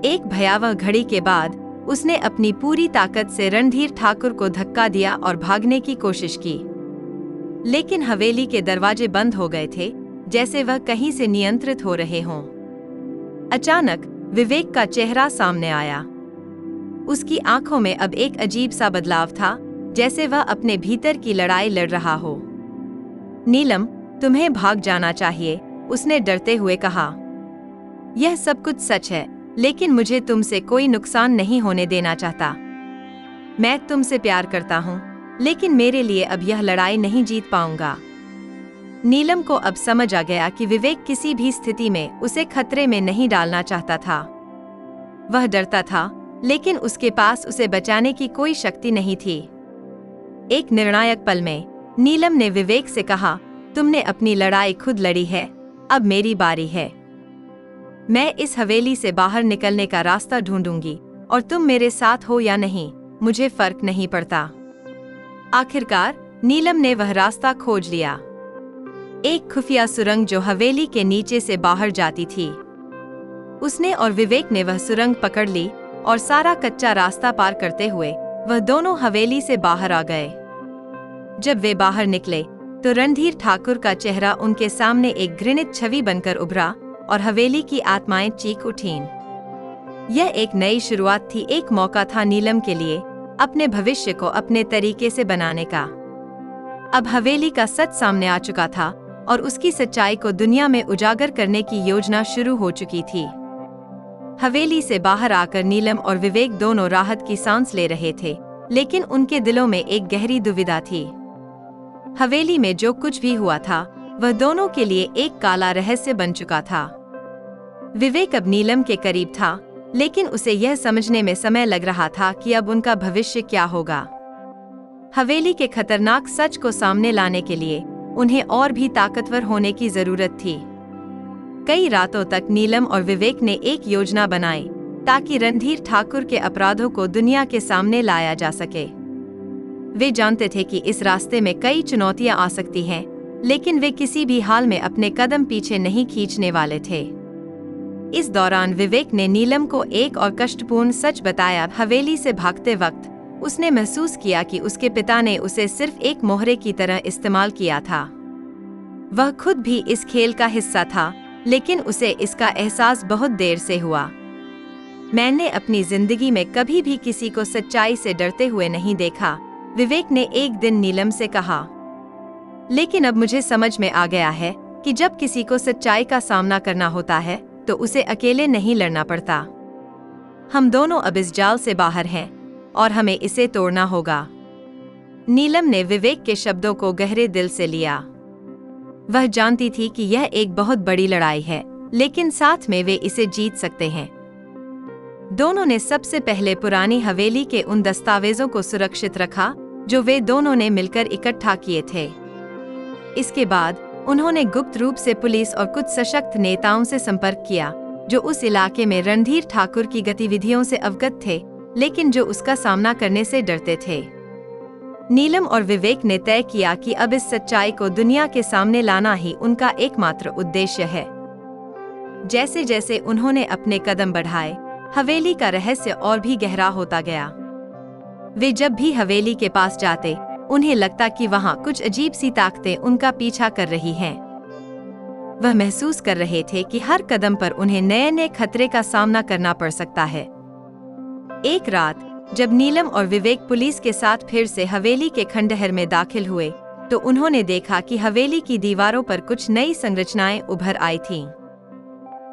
एक भयावह घड़ी के बाद उसने अपनी पूरी ताकत से रणधीर ठाकुर को धक्का दिया और भागने की कोशिश की, लेकिन हवेली के दरवाजे बंद हो गए थे, जैसे वह कहीं से नियंत्रित हो रहे हों। अचानक विवेक का चेहरा सामने आया। उसकी आंखों में अब एक अजीब सा बदलाव था, जैसे वह अपने भीतर की लड़ाई लड़ रहा हो। नीलम, तुम्हें भाग जाना चाहिए, उसने डरते हुए कहा। यह सब कुछ सच है, लेकिन मुझे तुमसे कोई नुकसान नहीं होने देना चाहता। मैं तुमसे प्यार करता हूँ, लेकिन मेरे लिए अब यह लड़ाई नहीं जीत पाऊंगा। नीलम को अब समझ आ गया कि विवेक किसी भी स्थिति में उसे खतरे में नहीं डालना चाहता था। वह डरता था, लेकिन उसके पास उसे बचाने की कोई शक्ति नहीं थी। एक निर्णायक पल में नीलम ने विवेक से कहा, तुमने अपनी लड़ाई खुद लड़ी है, अब मेरी बारी है। मैं इस हवेली से बाहर निकलने का रास्ता ढूंढूंगी, और तुम मेरे साथ हो या नहीं, मुझे फर्क नहीं पड़ता। आखिरकार नीलम ने वह रास्ता खोज लिया, एक खुफिया सुरंग जो हवेली के नीचे से बाहर जाती थी। उसने और विवेक ने वह सुरंग पकड़ ली, और सारा कच्चा रास्ता पार करते हुए वह दोनों हवेली से बाहर आ गए। जब वे बाहर निकले तो रणधीर ठाकुर का चेहरा उनके सामने एक घृणित छवि बनकर उभरा, और हवेली की आत्माएं चीख उठीं। यह एक नई शुरुआत थी, एक मौका था नीलम के लिए अपने भविष्य को अपने तरीके से बनाने का। अब हवेली का सच सामने आ चुका था, और उसकी सच्चाई को दुनिया में उजागर करने की योजना शुरू हो चुकी थी। हवेली से बाहर आकर नीलम और विवेक दोनों राहत की सांस ले रहे थे, लेकिन उनके दिलों में एक गहरी दुविधा थी। हवेली में जो कुछ भी हुआ था वह दोनों के लिए एक काला रहस्य बन चुका था। विवेक अब नीलम के करीब था, लेकिन उसे यह समझने में समय लग रहा था कि अब उनका भविष्य क्या होगा। हवेली के खतरनाक सच को सामने लाने के लिए उन्हें और भी ताकतवर होने की जरूरत थी। कई रातों तक नीलम और विवेक ने एक योजना बनाई ताकि रणधीर ठाकुर के अपराधों को दुनिया के सामने लाया जा सके। वे जानते थे कि इस रास्ते में कई चुनौतियां आ सकती हैं, लेकिन वे किसी भी हाल में अपने कदम पीछे नहीं खींचने वाले थे। इस दौरान विवेक ने नीलम को एक और कष्टपूर्ण सच बताया। हवेली से भागते वक्त उसने महसूस किया कि उसके पिता ने उसे सिर्फ एक मोहरे की तरह इस्तेमाल किया था। वह खुद भी इस खेल का हिस्सा था, लेकिन उसे इसका एहसास बहुत देर से हुआ। मैंने अपनी जिंदगी में कभी भी किसी को सच्चाई से डरते हुए नहीं देखा, विवेक ने एक दिन नीलम से कहा। लेकिन अब मुझे समझ में आ गया है कि जब किसी को सच्चाई का सामना करना होता है तो उसे अकेले नहीं लड़ना पड़ता। हम दोनों अब इस जाल से बाहर हैं और हमें इसे तोड़ना होगा। नीलम ने विवेक के शब्दों को गहरे दिल से लिया। वह जानती थी कि यह एक बहुत बड़ी लड़ाई है, लेकिन साथ में वे इसे जीत सकते हैं। दोनों ने सबसे पहले पुरानी हवेली के उन दस्तावेजों को सुरक्षित रखा जो वे दोनों ने मिलकर इकट्ठा किए थे। इसके बाद उन्होंने गुप्त रूप से पुलिस और कुछ सशक्त नेताओं से संपर्क किया जो उस इलाके में रणधीर ठाकुर की गतिविधियों से अवगत थे, लेकिन जो उसका सामना करने से डरते थे। नीलम और विवेक ने तय किया कि अब इस सच्चाई को दुनिया के सामने लाना ही उनका एकमात्र उद्देश्य है। जैसे जैसे उन्होंने अपने कदम बढ़ाए, हवेली का रहस्य और भी गहरा होता गया। वे जब भी हवेली के पास जाते, उन्हें लगता कि वहां कुछ अजीब सी ताकतें उनका पीछा कर रही हैं। वह महसूस कर रहे थे कि हर कदम पर उन्हें नए नए खतरे का सामना करना पड़ सकता है। एक रात जब नीलम और विवेक पुलिस के साथ फिर से हवेली के खंडहर में दाखिल हुए, तो उन्होंने देखा कि हवेली की दीवारों पर कुछ नई संरचनाएं उभर आई थीं,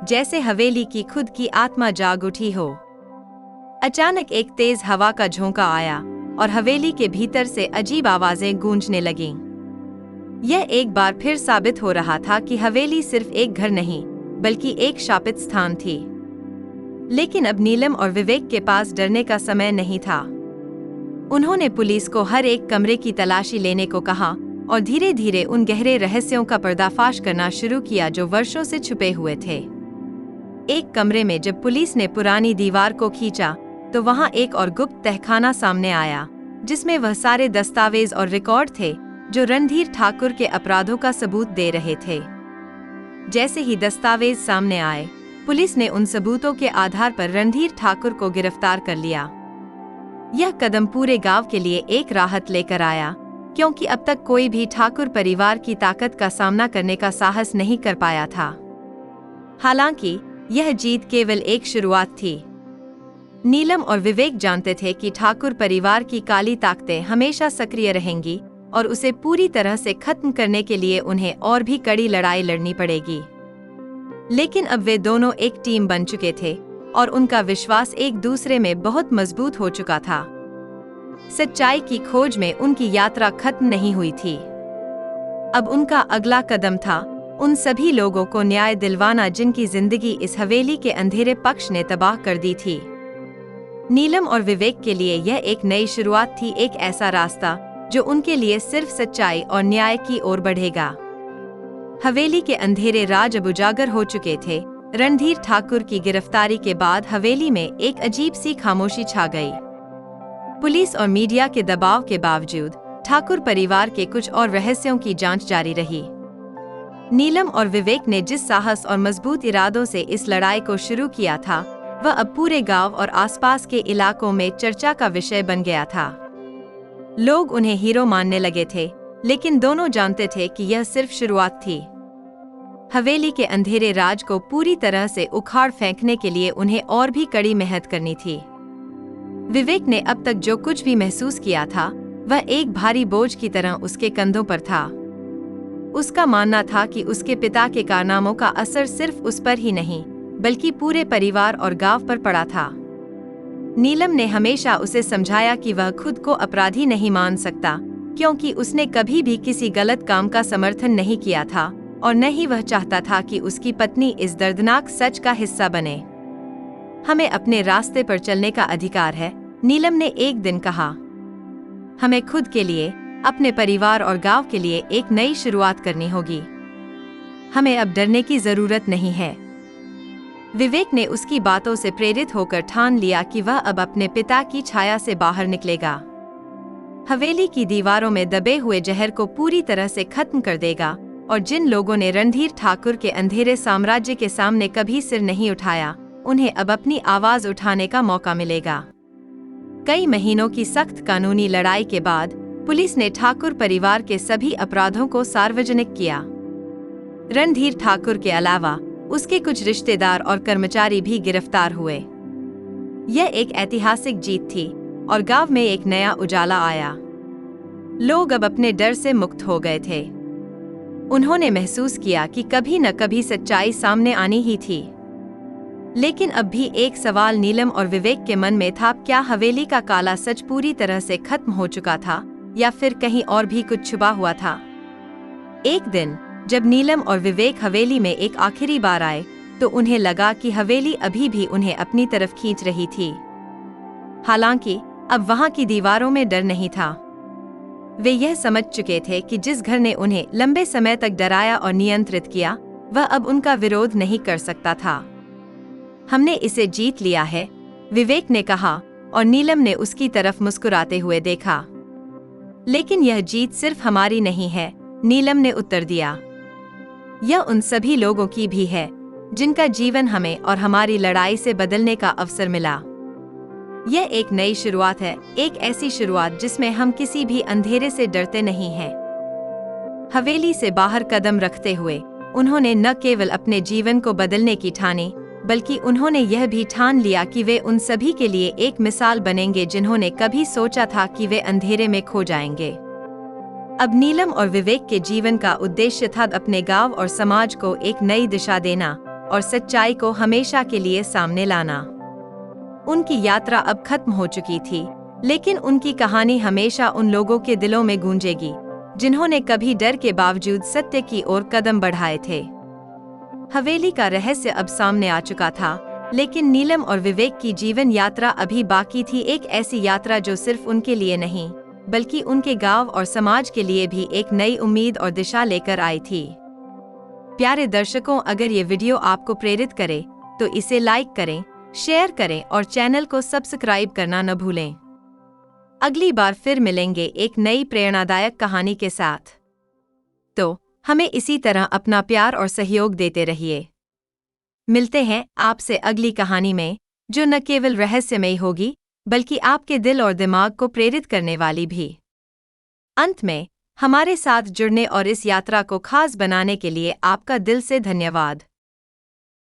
जैसे हवेली की खुद की आत्मा जाग उठी हो। अचानक एक तेज हवा का झोंका आया और हवेली के भीतर से अजीब आवाजें गूंजने लगीं। यह एक बार फिर साबित हो रहा था कि हवेली सिर्फ एक घर नहीं, बल्कि एक शापित स्थान थी। लेकिन अब नीलम और विवेक के पास डरने का समय नहीं था। उन्होंने पुलिस को हर एक कमरे की तलाशी लेने को कहा और धीरे धीरे उन गहरे रहस्यों का पर्दाफाश करना शुरू किया जो वर्षों से छुपे हुए थे। एक कमरे में जब पुलिस ने पुरानी दीवार को खींचा, तो वहां एक और गुप्त तहखाना सामने आया, जिसमें वह सारे दस्तावेज और रिकॉर्ड थे जो रणधीर ठाकुर के अपराधों का सबूत दे रहे थे। जैसे ही दस्तावेज सामने आए, पुलिस ने उन सबूतों के आधार पर रणधीर ठाकुर को गिरफ्तार कर लिया। यह कदम पूरे गांव के लिए एक राहत लेकर आया, क्योंकि अब तक कोई भी ठाकुर परिवार की ताकत का सामना करने का साहस नहीं कर पाया था। हालांकि यह जीत केवल एक शुरुआत थी। नीलम और विवेक जानते थे कि ठाकुर परिवार की काली ताकतें हमेशा सक्रिय रहेंगी और उसे पूरी तरह से खत्म करने के लिए उन्हें और भी कड़ी लड़ाई लड़नी पड़ेगी। लेकिन अब वे दोनों एक टीम बन चुके थे और उनका विश्वास एक दूसरे में बहुत मजबूत हो चुका था। सच्चाई की खोज में उनकी यात्रा खत्म नहीं हुई थी। अब उनका अगला कदम था उन सभी लोगों को न्याय दिलवाना जिनकी जिंदगी इस हवेली के अंधेरे पक्ष ने तबाह कर दी थी। नीलम और विवेक के लिए यह एक नई शुरुआत थी, एक ऐसा रास्ता जो उनके लिए सिर्फ सच्चाई और न्याय की ओर बढ़ेगा। हवेली के अंधेरे राज अब उजागर हो चुके थे। रणधीर ठाकुर की गिरफ्तारी के बाद हवेली में एक अजीब सी खामोशी छा गई। पुलिस और मीडिया के दबाव के बावजूद ठाकुर परिवार के कुछ और रहस्यों की जांच जारी रही। नीलम और विवेक ने जिस साहस और मजबूत इरादों से इस लड़ाई को शुरू किया था, वह अब पूरे गांव और आसपास के इलाकों में चर्चा का विषय बन गया था। लोग उन्हें हीरो मानने लगे थे, लेकिन दोनों जानते थे कि यह सिर्फ शुरुआत थी। हवेली के अंधेरे राज को पूरी तरह से उखाड़ फेंकने के लिए उन्हें और भी कड़ी मेहनत करनी थी। विवेक ने अब तक जो कुछ भी महसूस किया था, वह एक भारी बोझ की तरह उसके कंधों पर था। उसका मानना था कि उसके पिता के कारनामों का असर सिर्फ उस पर ही नहीं, बल्कि पूरे परिवार और गांव पर पड़ा था। नीलम ने हमेशा उसे समझाया कि वह खुद को अपराधी नहीं मान सकता, क्योंकि उसने कभी भी किसी गलत काम का समर्थन नहीं किया था और न ही वह चाहता था कि उसकी पत्नी इस दर्दनाक सच का हिस्सा बने। हमें अपने रास्ते पर चलने का अधिकार है, नीलम ने एक दिन कहा। हमें खुद के लिए, अपने परिवार और गांव के लिए एक नई शुरुआत करनी होगी। हमें अब डरने की जरूरत नहीं है। विवेक ने उसकी बातों से प्रेरित होकर ठान लिया कि वह अब अपने पिता की छाया से बाहर निकलेगा। हवेली की दीवारों में दबे हुए जहर को पूरी तरह से खत्म कर देगा और जिन लोगों ने रणधीर ठाकुर के अंधेरे साम्राज्य के सामने कभी सिर नहीं उठाया, उन्हें अब अपनी आवाज उठाने का मौका मिलेगा। कई महीनों की सख्त कानूनी लड़ाई के बाद पुलिस ने ठाकुर परिवार के सभी अपराधों को सार्वजनिक किया। रणधीर ठाकुर के अलावा उसके कुछ रिश्तेदार और कर्मचारी भी गिरफ्तार हुए। यह एक ऐतिहासिक जीत थी और गांव में एक नया उजाला आया। लोग अब अपने डर से मुक्त हो गए थे। उन्होंने महसूस किया कि कभी न कभी सच्चाई सामने आनी ही थी। लेकिन अब भी एक सवाल नीलम और विवेक के मन में था, क्या हवेली का काला सच पूरी तरह से खत्म हो चुका था या फिर कहीं और भी कुछ छुपा हुआ था? एक दिन जब नीलम और विवेक हवेली में एक आखिरी बार आए, तो उन्हें लगा कि हवेली अभी भी उन्हें अपनी तरफ खींच रही थी। हालांकि अब वहां की दीवारों में डर नहीं था। वे यह समझ चुके थे कि जिस घर ने उन्हें लंबे समय तक डराया और नियंत्रित किया, वह अब उनका विरोध नहीं कर सकता था। हमने इसे जीत लिया है, विवेक ने कहा और नीलम ने उसकी तरफ मुस्कुराते हुए देखा। लेकिन यह जीत सिर्फ हमारी नहीं है, नीलम ने उत्तर दिया। यह उन सभी लोगों की भी है जिनका जीवन हमें और हमारी लड़ाई से बदलने का अवसर मिला। यह एक नई शुरुआत है, एक ऐसी शुरुआत जिसमें हम किसी भी अंधेरे से डरते नहीं हैं। हवेली से बाहर कदम रखते हुए उन्होंने न केवल अपने जीवन को बदलने की ठानी, बल्कि उन्होंने यह भी ठान लिया कि वे उन सभी के लिए एक मिसाल बनेंगे जिन्होंने कभी सोचा था कि वे अंधेरे में खो जाएंगे। अब नीलम और विवेक के जीवन का उद्देश्य था अपने गांव और समाज को एक नई दिशा देना और सच्चाई को हमेशा के लिए सामने लाना। उनकी यात्रा अब खत्म हो चुकी थी, लेकिन उनकी कहानी हमेशा उन लोगों के दिलों में गूंजेगी जिन्होंने कभी डर के बावजूद सत्य की ओर कदम बढ़ाए थे। हवेली का रहस्य अब सामने आ चुका था, लेकिन नीलम और विवेक की जीवन यात्रा अभी बाकी थी, एक ऐसी यात्रा जो सिर्फ उनके लिए नहीं, बल्कि उनके गांव और समाज के लिए भी एक नई उम्मीद और दिशा लेकर आई थी। प्यारे दर्शकों, अगर ये वीडियो आपको प्रेरित करे तो इसे लाइक करें, शेयर करें और चैनल को सब्सक्राइब करना न भूलें। अगली बार फिर मिलेंगे एक नई प्रेरणादायक कहानी के साथ। तो हमें इसी तरह अपना प्यार और सहयोग देते रहिए। मिलते हैं आपसे अगली कहानी में, जो न केवल रहस्यमयी होगी बल्कि आपके दिल और दिमाग को प्रेरित करने वाली भी। अंत में, हमारे साथ जुड़ने और इस यात्रा को खास बनाने के लिए आपका दिल से धन्यवाद।